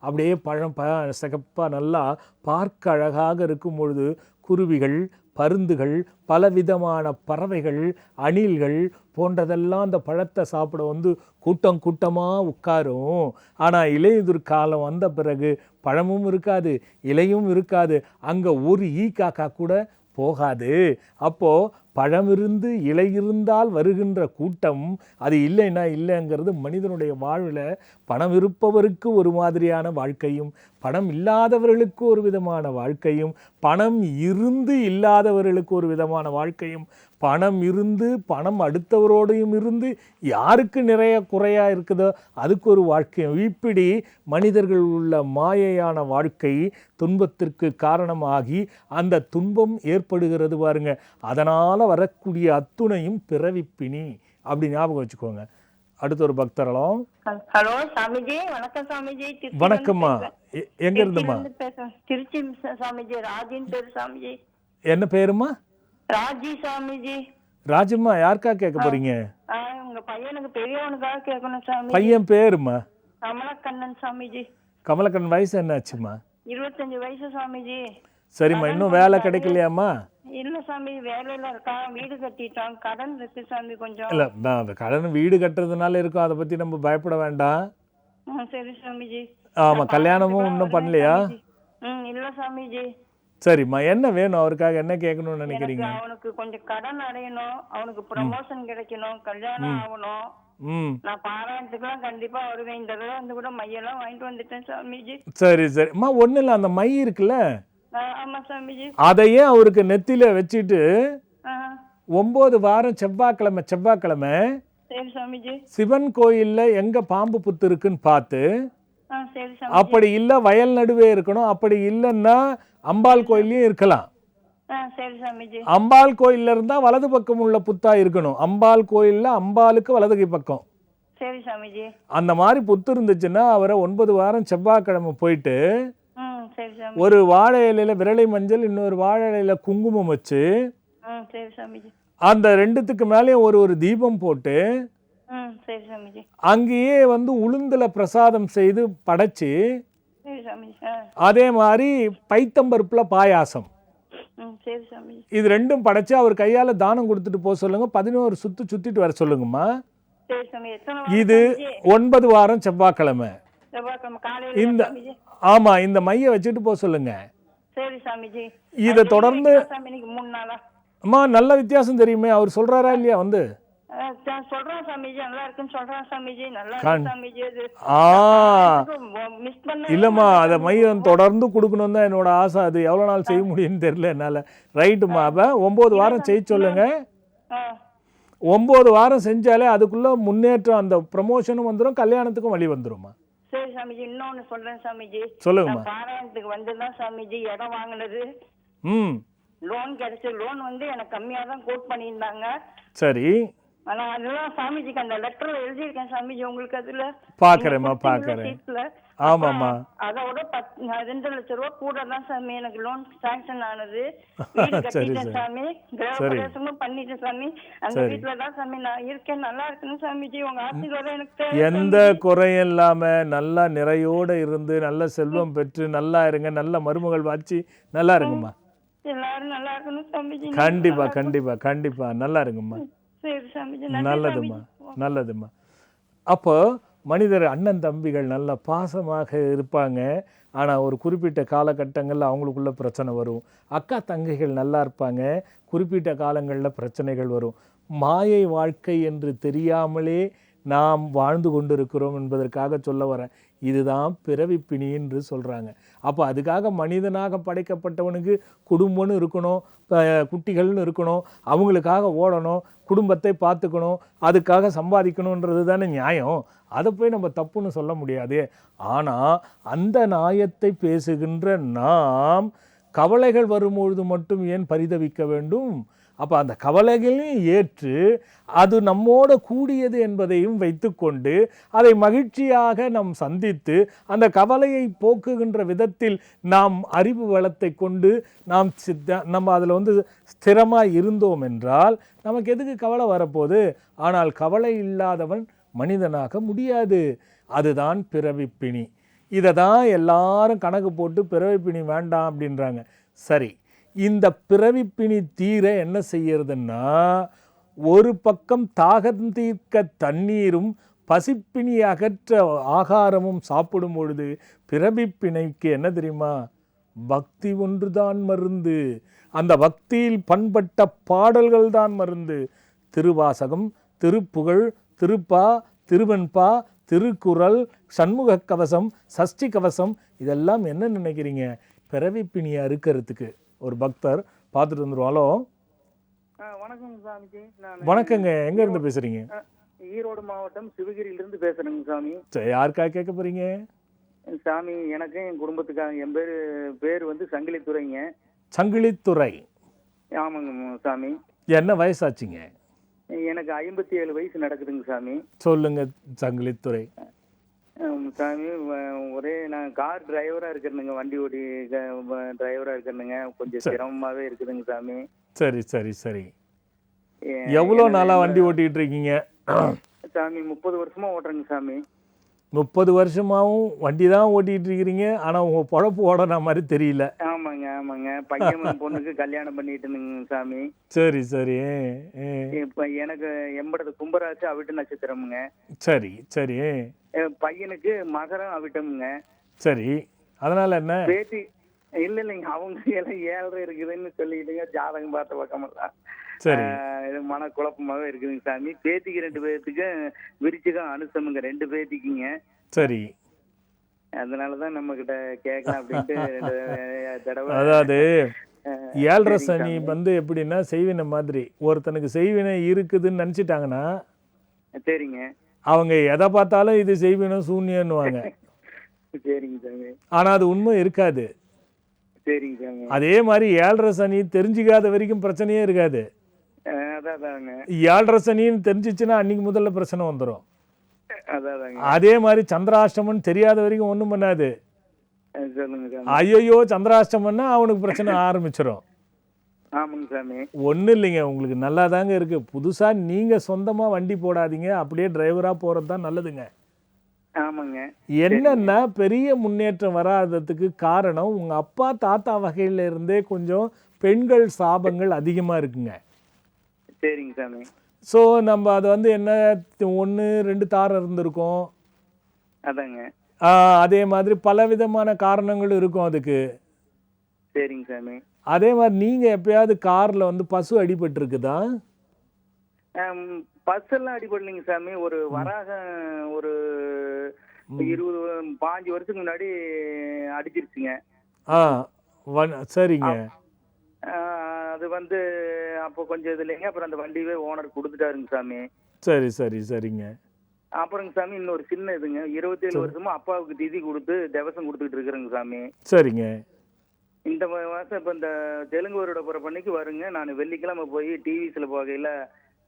Speaker 1: அப்படியே பழம் சிகப்பாக நல்லா பார்க்க அழகாக இருக்கும் பொழுது குருவிகள், பருந்துகள், பலவிதமான பறவைகள், அணில்கள் போன்றதெல்லாம் அந்த பழத்தை சாப்பிட வந்து கூட்டம் கூட்டமாக உட்காரும். ஆனால் இலையுதிர் காலம் வந்த பிறகு பழமும் இருக்காது, இலையும் இருக்காது, அங்கே ஒரு ஈ காக்கா கூட போகாது. அப்போது பழம் இருந்து இலை இருந்தால் வருகின்ற கூட்டம், அது இல்லைன்னா இல்லைங்கிறது மனிதனுடைய வாழ்வில். பணம் இருப்பவருக்கு ஒரு மாதிரியான வாழ்க்கையும், பணம் இல்லாதவர்களுக்கு ஒரு விதமான வாழ்க்கையும், பணம் இருந்து இல்லாதவர்களுக்கு ஒரு விதமான வாழ்க்கையும், பணம் இருந்து பணம் அடுத்தவரோடையும் இருந்து யாருக்கு நிறைய குறையாக இருக்குதோ அதுக்கு ஒரு வாழ்க்கையும். இப்படி மனிதர்கள் உள்ள மாயையான வாழ்க்கை துன்பத்திற்கு காரணமாகி அந்த துன்பம் ஏற்படுகிறது பாருங்க. அதனால் வரக்கூடிய அத்துணையும் பிறவிப்பிணி அப்படி ஞாபகம் வச்சுக்கோங்க. அடுத்த ஒரு பக்தர்களும்.
Speaker 9: ஹலோ சாமிஜி, வணக்கம் சாமிஜி.
Speaker 1: வணக்கம்மா, எங்க இருந்துமா?
Speaker 9: திருச்சி சாமிஜி, ராஜின் பேரு சாமிஜி.
Speaker 1: என்ன பேருமா?
Speaker 9: ராஜி சாமிஜி.
Speaker 1: ராஜம்மா, யாருக்கா கேட்க போறீங்க?
Speaker 9: உங்க பையனுக்கு பெரியவனுக்காக கேட்கணும் சாமி.
Speaker 1: பையன் பேருமா?
Speaker 9: கமலக்கண்ணன் சாமிஜி.
Speaker 1: கமலக்கண்ணன் வயசு என்னாச்சுமா?
Speaker 9: 25 வயசு சாமிஜி.
Speaker 1: சரிம்மா, இன்னும் வேலை கிடைக்கலையாம்மா?
Speaker 9: இல்ல சாமி, வேலையில இருக்கான், வீடு கட்டிட்டான், கடன் இருக்கு சாமி கொஞ்சம்.
Speaker 1: இல்ல, அந்த கடன் வீடு கட்டுறதுனால இருக்கும், அதை பத்தி நம்ம பயப்பட வேண்டாம்.
Speaker 9: சரி சாமிஜி.
Speaker 1: ஆமா, கல்யாணமும் இன்னும் பண்ணலையா?
Speaker 9: இல்ல சாமிஜி.
Speaker 1: சரிம்மா, என்ன வேணும் அவருக்காக, என்ன கேட்கணும்னு நினைக்கிறீங்க?
Speaker 9: அவனுக்கு கொஞ்சம் கடன் அடையணும், அவனுக்கு ப்ரமோஷன் கிடைக்கணும், கல்யாணம் ஆகணும். நான் பாராயணத்துக்குலாம் கண்டிப்பா வருவேன். இந்த தடவை வந்து கூட மையெல்லாம் வாங்கிட்டு வந்துட்டேன் சாமிஜி.
Speaker 1: சரி சரிம்மா, ஒன்றும் இல்லை, அந்த மை இருக்குல்ல,
Speaker 9: ஆமா சாமிஜி,
Speaker 1: அதையே அவருக்கு நெத்தியில வச்சுட்டு 9 வாரம் செவ்வாய்க்கிழமை
Speaker 9: சரி சாமிஜி,
Speaker 1: சிவன் கோயில்ல எங்க பாம்பு புத்து இருக்குன்னு பார்த்து,
Speaker 9: சரி சாமி,
Speaker 1: அப்படி இல்லை வயல் நடுவே இருக்கணும், அப்படி இல்லைன்னா அம்பாள் கோயிலையும் இருக்கலாம்.
Speaker 9: சரி சாமிஜி.
Speaker 1: அம்பாள் கோயில்ல இருந்தா வலது பக்கம் உள்ள புத்தா இருக்கணும். அம்பாள் கோயில்ல அம்பாளுக்கு வலது பக்கம்.
Speaker 9: சரி சாமிஜி.
Speaker 1: அந்த மாதிரி புத்து இருந்துச்சுன்னா அவரை 9 வாரம் செவ்வாய்க்கிழமை போயிட்டு
Speaker 9: சரி சாமி,
Speaker 1: ஒரு வாழை இலையில விரலை மஞ்சள், இன்னொரு வாழை இலையில குங்குமம் வச்சு,
Speaker 9: சரி சாமிஜி,
Speaker 1: அந்த ரெண்டுத்துக்கு மேலேயும் ஒரு தீபம் போட்டு,
Speaker 9: சரி சாமிஜி,
Speaker 1: அங்கேயே வந்து உளுந்துல பிரசாதம் செய்து படைச்சு,
Speaker 9: சரி சாமிஜி,
Speaker 1: அதே மாதிரி பைத்தம்பருப்புல பாயாசம்,
Speaker 9: சரி சாமிஜி,
Speaker 1: இது ரெண்டும் படைச்சு அவர் கையால தானம் கொடுத்துட்டு போக சொல்லுங்க. 11 சுத்திட்டு வர சொல்லுங்கம்மா.
Speaker 9: சரி சாமி.
Speaker 1: இது 9 வாரம் செவ்வாய்க்கிழமை. இந்த ஆமா, இந்த மைய வச்சுட்டு போக சொல்லுங்க.
Speaker 9: சரி சாமிஜி.
Speaker 1: இதை தொடர்ந்து
Speaker 9: 3 நாளா
Speaker 1: அம்மா, நல்ல வித்தியாசம் தெரியுமே, அவர் சொல்றாரா இல்லையா? வந்து
Speaker 9: சொல்றான் சாமிஜி, நல்லா இருக்குன்னு சொல்றான் சாமிஜி, நல்லா சாமிஜி.
Speaker 1: இல்லம்மா, அதை மையம் தொடர்ந்து கொடுக்கணும் தான் என்னோட ஆசை. அது எவ்வளவு நாள் செய்ய முடியும்னு தெரியல என்னால. ரைட்டுமா, அப்ப 9 வாரம் செய்ய சொல்லுங்க. 9 வாரம் செஞ்சாலே அதுக்குள்ள முன்னேற்றம், அந்த ப்ரமோஷனும் வந்துடும், கல்யாணத்துக்கும் வழி வந்துருமா.
Speaker 9: சரி சாமிஜி. இன்னொன்னு சொல்றேன் சாமிஜி.
Speaker 1: சொல்லுங்கம்மா.
Speaker 9: பாராயணத்துக்கு வந்துதான் சாமிஜி இடம் வாங்கினது, லோன் கிடைச்சு. லோன் வந்து எனக்கு கம்மியா தான் கோட் பண்ணியிருந்தாங்க.
Speaker 1: சரி,
Speaker 9: ஆனா அதெல்லாம் சாமிஜிக்கு அந்த லெட்டர்ல எழுதியிருக்கேன் சாமிஜி, உங்களுக்கு அதுல
Speaker 1: பாக்குறேன்மா, பாக்குறேன். ஆமாம்மா,
Speaker 9: அதோட 2 லட்சம் ரூபாய் கூட தான் சாமி எனக்கு லோன் சாங்ஷன் ஆனது. வீடு கட்டிட்டேன் சாமி, கிரகப்பிரவேசமும் பண்ணிட்டேன் சாமி. அந்த வீட்டுல தான் சாமி நான் இருக்கேன். நல்லா இருக்கணும் சாமிஜி, உங்க ஆசீர்வாதம் எனக்கு.
Speaker 1: எந்த குறையும் இல்லாம நல்லா நிறையோட இருந்து நல்ல செல்வம் பெற்று நல்லா இருங்க. நல்ல மருமகள் வாச்சி நல்லா இருங்கம்மா.
Speaker 9: எல்லாரும் நல்லா இருக்கணும் சாமிஜி.
Speaker 1: கண்டிப்பா கண்டிப்பா கண்டிப்பா நல்லா இருங்கம்மா.
Speaker 9: சரி சாமிஜி.
Speaker 1: நல்லதும்மா, நல்லதும்மா. அப்போ மனிதர் அண்ணன் தம்பிகள் நல்ல பாசமாக இருப்பாங்க. ஆனால் ஒரு குறிப்பிட்ட காலகட்டங்களில் அவங்களுக்குள்ள பிரச்சனை வரும். அக்கா தங்கைகள் நல்லா இருப்பாங்க, குறிப்பிட்ட காலங்களில் பிரச்சனைகள் வரும். மாயை வாழ்க்கை என்று தெரியாமலே நாம் வாழ்ந்து கொண்டிருக்கிறோம் என்பதற்காக சொல்ல வரேன். இதுதான் பிறவிப்பிணி என்று சொல்கிறாங்க. அப்போ அதுக்காக மனிதனாக படைக்கப்பட்டவனுக்கு குடும்பம்னு இருக்கணும், குட்டிகள்னு இருக்கணும், அவங்களுக்காக ஓடணும், குடும்பத்தை பார்த்துக்கணும், அதுக்காக சம்பாதிக்கணுன்றது தானே நியாயம். அதை போய் நம்ம தப்புன்னு சொல்ல முடியாது. ஆனால் அந்த நியாயத்தை பேசுகின்ற நாம் கவலைகள் வரும்பொழுது மட்டும் ஏன் பரிதவிக்க வேண்டும்? அப்போ அந்த கவலைகளையும் ஏற்று அது நம்மோட கூடியது என்பதையும் வைத்துக்கொண்டு அதை மகிழ்ச்சியாக நாம் சந்தித்து அந்த கவலையை போக்குகின்ற விதத்தில் நாம் அறிவு வளத்தை கொண்டு நம்ம அதில் வந்து ஸ்திரமாக இருந்தோம் என்றால் நமக்கு எதுக்கு கவலை வரப்போகுது? ஆனால் கவலை இல்லாதவன் மனிதனாக முடியாது. அதுதான் பிறவிப்பிணி. இதை தான் எல்லாரும் கணக்கு போட்டு பிறவிப்பிணி வேண்டாம் அப்படின்றாங்க. சரி, இந்த பிறவிப்பிணி தீர என்ன செய்யறதுன்னா, ஒரு பக்கம் தாகம் தீர்க்க தண்ணீரும் பசிப்பிணி அகற்ற ஆகாரமும் சாப்பிடும் பொழுது பிறவிப்பிணைக்கு என்ன தெரியுமா? பக்தி ஒன்றுதான் மருந்து. அந்த பக்தியில் பண்பட்ட பாடல்கள் தான் மருந்து. திருவாசகம், திருப்புகழ், திருப்பா, திருவெண்பா, திருக்குறள், சண்முக கவசம், சஷ்டி கவசம், இதெல்லாம் என்ன நினைக்கிறீங்க? பிறவிப்பிணியை அறுக்கிறதுக்கு. ஒரு பக்தர் பார்த்துட்டு வந்துருவோம். ஹலோ,
Speaker 10: வணக்கம் சாமிஜி.
Speaker 1: வணக்கங்க. எங்க இருந்து பேசுறீங்க?
Speaker 10: ஈரோடு மாவட்டம் சிவகிரியிலிருந்து பேசுறேங்க சாமி.
Speaker 1: யாருக்காக கேட்க போறீங்க?
Speaker 10: சாமி, எனக்கு என் குடும்பத்துக்காக. என் பேர் வந்து சங்கிலித்துறைங்க.
Speaker 1: சங்கிலித்துறை.
Speaker 10: ஆமாங்க சாமி.
Speaker 1: என்ன வயசாச்சுங்க?
Speaker 10: எனக்கு 57 வயசு நடக்குதுங்க சாமி.
Speaker 1: சொல்லுங்க சங்கிலித்துறை.
Speaker 10: சாமி, நான் கார் டிரைவரா இருக்கிறேனுங்க, வண்டி ஓட்டி டிரைவரா இருக்கிறேனுங்க. கொஞ்சம் சிரமமாவே இருக்குதுங்க சாமி.
Speaker 1: சரி சரி சரி. எவ்வளோ நாளா வண்டி ஓட்டிட்டு இருக்கீங்க?
Speaker 10: சாமி 30 வருஷமா ஓட்டுறேங்க சாமி.
Speaker 1: 30 வருஷமாவும் வண்டி தான் ஓட்டிட்டு இருக்கிறீங்க. ஆனா உங்க பொழப்பு ஓடன மாதிரி தெரியல.
Speaker 10: ஆமாங்க ஆமாங்க. பையன் பொண்ணுக்கு கல்யாணம் பண்ணிட்டுங்க சாமி.
Speaker 1: சரி சரி.
Speaker 10: இப்ப எனக்கு எம்படது கும்பராசி அவிட்ட நட்சத்திரமுங்க.
Speaker 1: சரி சரி.
Speaker 10: பையனுக்கு மகரம் அவிட்டமுங்க.
Speaker 1: சரி, அதனால என்ன?
Speaker 10: பேட்டி இல்லைங்க, அவங்க எல்லாம் 7 இருக்குதுன்னு சொல்லிட்டுங்க ஜாதகம் பார்த்த பக்கமெல்லாம்.
Speaker 1: சரி,
Speaker 10: மன குழப்பமாவே இருக்குதுங்க சாமி. பேத்திக்கு 2 பேர்த்துக்கு விருச்சிகம் அனுசமுங்க, 2 பேத்திக்குங்க.
Speaker 1: சரி,
Speaker 10: அதனாலதான் நம்ம கிட்ட கேட்கலாம் அப்படின்ட்டு 2 தடவை.
Speaker 1: அதாவது 7 சனி வந்து எப்படின்னா செய்வினை மாதிரி. ஒருத்தனுக்கு செய்வினை இருக்குதுன்னு நினைச்சிட்டாங்கன்னா
Speaker 10: சரிங்க,
Speaker 1: அவங்க எதை பார்த்தாலும் இது செய்வினை சூன்யன்னுவாங்க.
Speaker 10: சரிங்க சாமி.
Speaker 1: ஆனா அது உண்மை இருக்காது.
Speaker 10: சரிங்க சாமி.
Speaker 1: அதே மாதிரி 7 சனி தெரிஞ்சுக்காத வரைக்கும் பிரச்சனையே இருக்காது.
Speaker 10: அதாங்க
Speaker 1: 7 சனின்னு தெரிஞ்சிச்சுன்னா அன்னைக்கு முதல்ல பிரச்சனை வந்துடும்.
Speaker 10: அதாங்க.
Speaker 1: அதே மாதிரி சந்திராஷ்டமன் தெரியாத வரைக்கும் ஒன்றும் பண்ணாது.
Speaker 10: சொல்லுங்க சாமி.
Speaker 1: ஐயோ சந்திராஷ்டமன்னா அவனுக்கு பிரச்சனை ஆரம்பிச்சிடும்.
Speaker 10: ஆமாங்க சாமி.
Speaker 1: ஒன்றும் இல்லைங்க, உங்களுக்கு நல்லா தாங்க இருக்கு. புதுசாக நீங்கள் சொந்தமாக வண்டி போடாதீங்க, அப்படியே டிரைவராக போகிறது தான் நல்லதுங்க.
Speaker 10: ஆமாங்க.
Speaker 1: என்னன்னா பெரிய முன்னேற்றம் வராததுக்கு காரணம் உங்கள் அப்பா தாத்தா வகையில இருந்தே கொஞ்சம் பெண்கள் சாபங்கள் அதிகமாக இருக்குங்க.
Speaker 10: சரிங்க சாமி.
Speaker 1: ஸோ நம்ம அது வந்து என்ன 1 2 தாரம் இருந்திருக்கும்.
Speaker 10: அதாங்க.
Speaker 1: அதே மாதிரி பலவிதமான காரணங்கள் இருக்கும் அதுக்கு.
Speaker 10: சரிங்க சாமி.
Speaker 1: அதே மாதிரி நீங்கள் எப்பயாவது காரில் வந்து பசு அடிபட்டு இருக்குதா?
Speaker 10: பஸ் எல்லாம் அடிபடலைங்க சாமி. ஒரு வராக ஒரு 25 வருஷத்துக்கு முன்னாடி அடிச்சிருச்சுங்க.
Speaker 1: சரிங்க.
Speaker 10: அது வந்து அப்போ கொஞ்சம் இது இல்லைங்க. அப்புறம் அந்த வண்டியவே ஓனர் கொடுத்துட்டாருங்க சாமி.
Speaker 1: சரி சரி சரிங்க.
Speaker 10: அப்புறங்க சாமி இன்னொரு சின்ன இதுங்க, 27 வருஷமா அப்பாவுக்கு திதி கொடுத்து தேவசம் கொடுத்துட்டு இருக்கிறேங்க சாமி.
Speaker 1: சரிங்க.
Speaker 10: இந்த மாசம் இப்போ இந்த தெலுங்கு வருட பிறப்பன்னைக்கு வருங்க. நான் வெள்ளிக்கிழமை போய் டிவிஸ்ல போகையில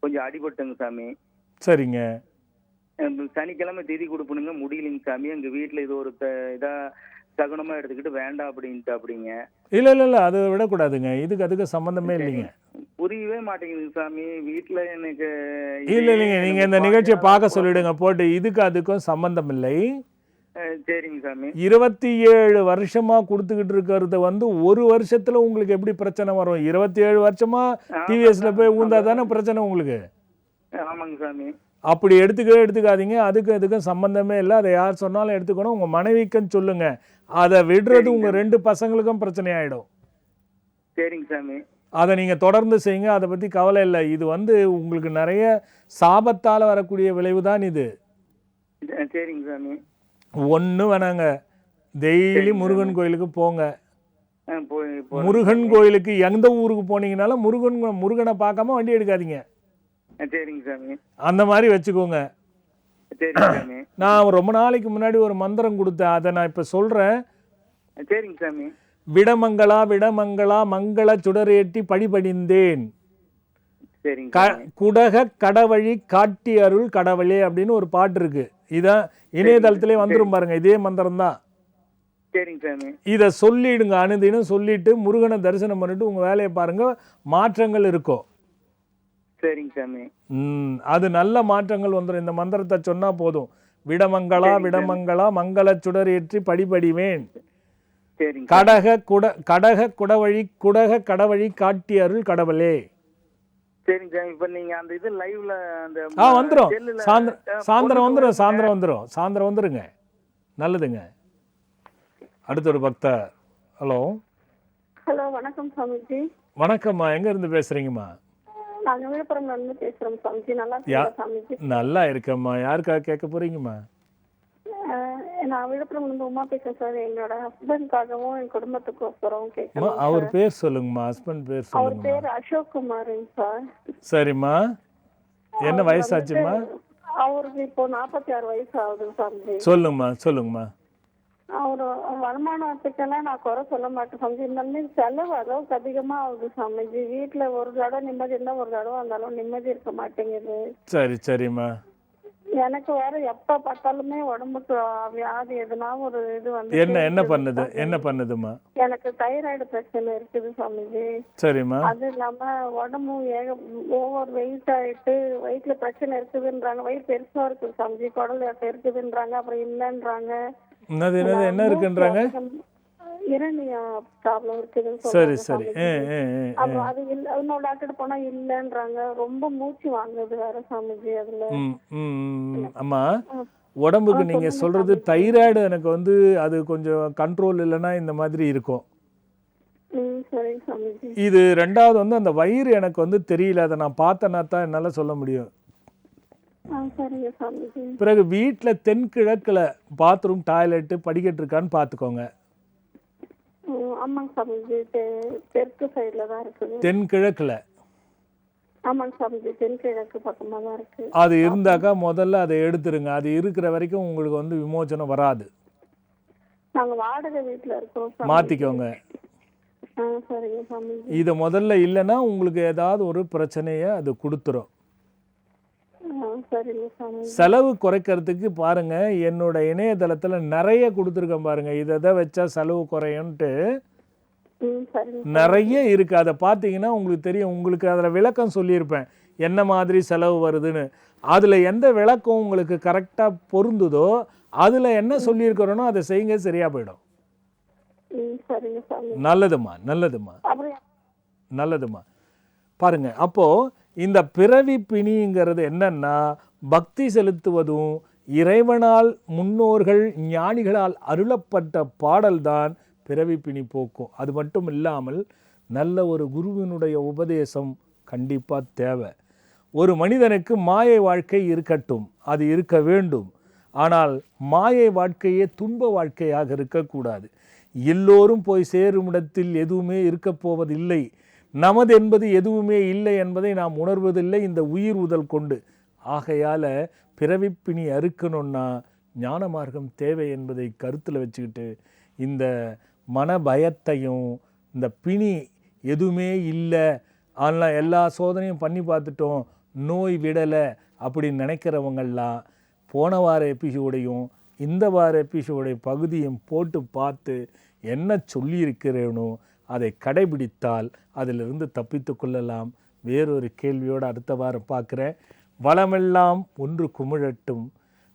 Speaker 10: கொஞ்சம் அடிபட்டுங்க சாமி.
Speaker 1: சரிங்க.
Speaker 10: சனிக்கிழமை திதி கொடுப்பணுங்க, முடியலைங்க சாமி. எங்க வீட்டுல இது ஒரு இதா சகுனமா எடுத்துக்கிட்டு வேண்டாம் அப்படின்ட்டு அப்படிங்க.
Speaker 1: இல்ல அதை விடக்கூடாதுங்க. அதுக்கு சம்பந்தமே இல்லைங்க.
Speaker 10: புரியவே மாட்டேங்குதுங்க சாமி. வீட்டுல எனக்கு
Speaker 1: இல்லைங்க, நீங்க இந்த நிகழ்ச்சியை பார்க்க சொல்லிடுங்க போட்டு. அதுக்கும் சம்பந்தம் இல்லை.
Speaker 10: சரிங்க சாமி.
Speaker 1: 27 வருஷமா கொடுத்துக்கிட்டு இருக்கிறத வந்து ஒரு வருஷத்துல உங்களுக்கு எப்படி பிரச்சனை வரும்? 27 வருஷமா டிவிஎஸ்ல போய் ஊந்தா தானே பிரச்சனை உங்களுக்கு.
Speaker 10: ஆமாங்க சாமி.
Speaker 1: அப்படி எடுத்துக்காதீங்க. அதுக்கும் சம்பந்தமே இல்லை. அதை யார் சொன்னாலும் எடுத்துக்கணும். உங்க மனைவிக்குன்னு சொல்லுங்க. அதை விடுறது உங்க 2 பசங்களுக்கும் பிரச்சனை ஆயிடும்.
Speaker 10: சரிங்க சாமி.
Speaker 1: அதை நீங்க தொடர்ந்து செய்யுங்க. அதை பத்தி கவலை இல்லை. இது வந்து உங்களுக்கு நிறைய சாபத்தால வரக்கூடிய விளைவு தான் இது.
Speaker 10: சரிங்க சாமி.
Speaker 1: ஒன்றும் வேணாங்க, டெய்லி முருகன் கோயிலுக்கு போங்க. முருகன் கோயிலுக்கு எந்த ஊருக்கு போனீங்கனாலும் முருகனை பார்க்காம வண்டி எடுக்காதீங்க.
Speaker 10: சரிங்க சாமி.
Speaker 1: அந்த மாதிரி வச்சுக்கோங்க.
Speaker 10: சரிங்க சாமி.
Speaker 1: நான் ரொம்ப நாளைக்கு முன்னாடி ஒரு மந்திரம் கொடுத்தேன், அதை நான் இப்போ சொல்கிறேன்.
Speaker 10: சரிங்க சாமி.
Speaker 1: விடமங்களா விடமங்களா மங்கள சுடரேற்றி படிபடிந்தேன்
Speaker 10: சரிங்க
Speaker 1: குடக கடவழி காட்டி அருள் கடவுளே அப்படின்னு ஒரு பாட்டு இருக்கு. இதான் இணையதளத்திலே வந்துரும் பாருங்க, இதே மந்திரம் தான்.
Speaker 10: சரிங்க சாமி.
Speaker 1: இதை சொல்லிடுங்க, அனுதினம் சொல்லிட்டு முருகனை தரிசனம் பண்ணிட்டு உங்க வேலையை பாருங்க, மாற்றங்கள் இருக்கும்.
Speaker 10: சரிங்க சாமி.
Speaker 1: அது நல்ல மாற்றங்கள் வந்துடும். இந்த மந்திரத்தை சொன்னா போதும். விடமங்களா விடமங்களா மங்கள சுடரேற்றி படிபடிவேன் கடக குடவழி குடக கடவழி காட்டி அருள் கடவுளே.
Speaker 10: சரிங்க சாமி. இப்ப நீங்க அந்த இது லைவ்ல அந்த
Speaker 1: வந்துரும். சாயந்தரம் வந்துருங்க. நல்லதுங்க. அடுத்த ஒரு பக்தர். ஹலோ.
Speaker 11: ஹலோ, வணக்கம் சாமிஜி.
Speaker 1: வணக்கம்மா, எங்க இருந்து பேசுறீங்கம்மா?
Speaker 11: நாங்க விழுப்புரம்ல இருந்து பேசுறோம் சாமிஜி. நல்லா இருக்கீங்களா சாமிஜி?
Speaker 1: நல்லா இருக்கேம்மா. யாருக்காக கேட்க போறீங்கம்மா?
Speaker 11: நான் விழுப்புரம்ல இருந்து உமா பேசுறேன் சார். என்னோட ஹஸ்பண்ட்காகவும் என் குடும்பத்துக்கோசரம் கேட்கணும்.
Speaker 1: அவர் பேர் சொல்லுங்கம்மா, ஹஸ்பண்ட் பேர் சொல்லுங்க.
Speaker 11: அவர் பேர் அசோக் குமாருங்க சார்.
Speaker 1: சரிம்மா, என்ன வயசாச்சுமா?
Speaker 11: அவருக்கு இப்போ 46 வயசு ஆகுது சாமிஜி.
Speaker 1: சொல்லுங்கம்மா.
Speaker 11: அவரு வருமானத்துக்கெல்லாம் நான் குறை சொல்ல மாட்டேன் சாமிஜி. இருந்தாலும் செலவு அளவுக்கு அதிகமா ஆகுது சாமிஜி. வீட்டுல ஒரு தடவை நிம்மதி இருந்தா ஒரு தடவை இருந்தாலும் நிம்மதி இருக்க மாட்டேங்குது.
Speaker 1: சரிம்மா.
Speaker 11: எனக்கு வேற எப்ப பார்த்தாலுமே உடம்புக்கு வியாதி எதுனா ஒரு இது வந்து
Speaker 1: என்ன பண்ணுதுமா?
Speaker 11: எனக்கு தைராய்டு பிரச்சனை இருக்குது சாமிஜி.
Speaker 1: சரிம்மா.
Speaker 11: அது இல்லாம உடம்பு ஓவர் வெயிட் ஆயிட்டு வயிற்றுல பிரச்சனை இருக்குதுன்றாங்க. வயிறு பெருசா இருக்குது சாமிஜி. குடல் இருக்குதுன்றாங்க, அப்புறம் இல்லைன்றாங்க.
Speaker 1: என்ன இருக்குன்றாங்க?
Speaker 11: இரணியா ப்ராப்ளம் இருக்குதுன்னு
Speaker 1: சரி.
Speaker 11: அப்புறம் அது இல்ல, டாக்டர் போனா இல்லன்றாங்க. ரொம்ப மூச்சு வாங்குது வேற சாமிஜி. அதுல
Speaker 1: அம்மா, உடம்புக்கு நீங்க சொல்றது தைராய்டு எனக்கு வந்து அது கொஞ்சம் கண்ட்ரோல் இல்லைன்னா இந்த மாதிரி இருக்கும். இது ரெண்டாவது வந்து அந்த வயிறு எனக்கு வந்து தெரியல, அதை நான் பார்த்தேன்னா தான் என்னால சொல்ல முடியும். பிறகு வீட்டுல தென்கிழக்குல பாத்ரூம் டாய்லெட் படிக்கட்டு இருக்கான்னு பாத்துக்கோங்க.
Speaker 11: ஆமாங்க சாமிஜி, தெற்கு சைடுல தான் இருக்குது.
Speaker 1: தென்கிழக்குல?
Speaker 11: ஆமாங்க சாமிஜி, தென்கிழக்கு பக்கமா தான் இருக்கு.
Speaker 1: அது இருந்தாக்கா முதல்ல அதை எடுத்துருங்க. அது இருக்கிற வரைக்கும் உங்களுக்கு வந்து விமோசனம் வராது.
Speaker 11: நாங்க வாடகை வீட்டுல இருக்கோம்.
Speaker 1: மாத்திக்கோங்க.
Speaker 11: சரிங்க சாமிஜி.
Speaker 1: இது முதல்ல இல்லைன்னா உங்களுக்கு ஏதாவது ஒரு பிரச்சனைய அது கொடுத்துரும். செலவு குறைக்கிறதுக்கு பாருங்க, என்னோட இணையதளத்துல நிறைய கொடுத்துருக்கேன் பாருங்க. இதை வச்சா செலவு குறையும்ட்டு நிறைய இருக்கு. அதை பார்த்தீங்கன்னா உங்களுக்கு தெரியும். உங்களுக்கு அதில் விளக்கம் சொல்லியிருப்பேன் என்ன மாதிரி செலவு வருதுன்னு. அதில் எந்த விளக்கம் உங்களுக்கு கரெக்டாக பொருந்துதோ அதில் என்ன சொல்லியிருக்கிறோனோ அதை செய்யுங்க, சரியா போயிடும். நல்லதுமா. பாருங்க, அப்போ இந்த பிறவி பிணிங்கிறது என்னன்னா, பக்தி செலுத்துவதும் இறைவனால் முன்னோர்கள் ஞானிகளால் அருளப்பட்ட பாடல்தான் பிறவி பிணி போக்கும். அது மட்டும் இல்லாமல் நல்ல ஒரு குருவினுடைய உபதேசம் கண்டிப்பாக தேவை. ஒரு மனிதனுக்கு மாயை வாழ்க்கை இருக்கட்டும், அது இருக்க வேண்டும். ஆனால் மாயை வாழ்க்கையே துன்ப வாழ்க்கையாக இருக்கக்கூடாது. எல்லோரும் போய் சேரும் இடத்தில் எதுவுமே இருக்க போவதில்லை. நமது என்பது எதுவுமே இல்லை என்பதை நாம் உணர்வதில்லை இந்த உயிர் உதல் கொண்டு. ஆகையால் பிறவிப்பிணி அறுக்கணும்னா ஞான மார்க்கம் தேவை என்பதை கருத்தில் வச்சுக்கிட்டு இந்த மன பயத்தையும் இந்த பிணி எதுவுமே இல்லை, ஆனால் எல்லா சோதனையும் பண்ணி பார்த்துட்டோம், நோய் விடலை அப்படின்னு நினைக்கிறவங்கள்லாம் போன வார எபிசோடையும் இந்த வார எபிசோடைய பகுதியும் போட்டு பார்த்து என்ன சொல்லியிருக்கிறேனோ அதை கடைபிடித்தால் அதிலிருந்து தப்பித்து கொள்ளலாம். வேறொரு கேள்வியோடு அடுத்த வாரம் பார்க்குறேன். வளமெல்லாம் ஒன்று குமிழட்டும்,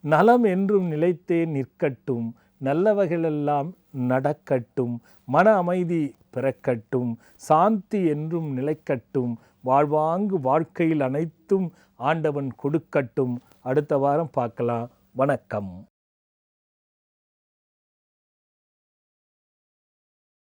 Speaker 1: நலம் என்றும் நிலைத்தே நிற்கட்டும், நல்லவைகளெல்லாம் நடக்கட்டும், மன அமைதி பிறக்கட்டும், சாந்தி என்றும் நிலைக்கட்டும், வாழ்வாங்கு வாழ்க்கையில் அனைத்தும் ஆண்டவன் கொடுக்கட்டும். அடுத்த வாரம் பார்க்கலாம். வணக்கம்.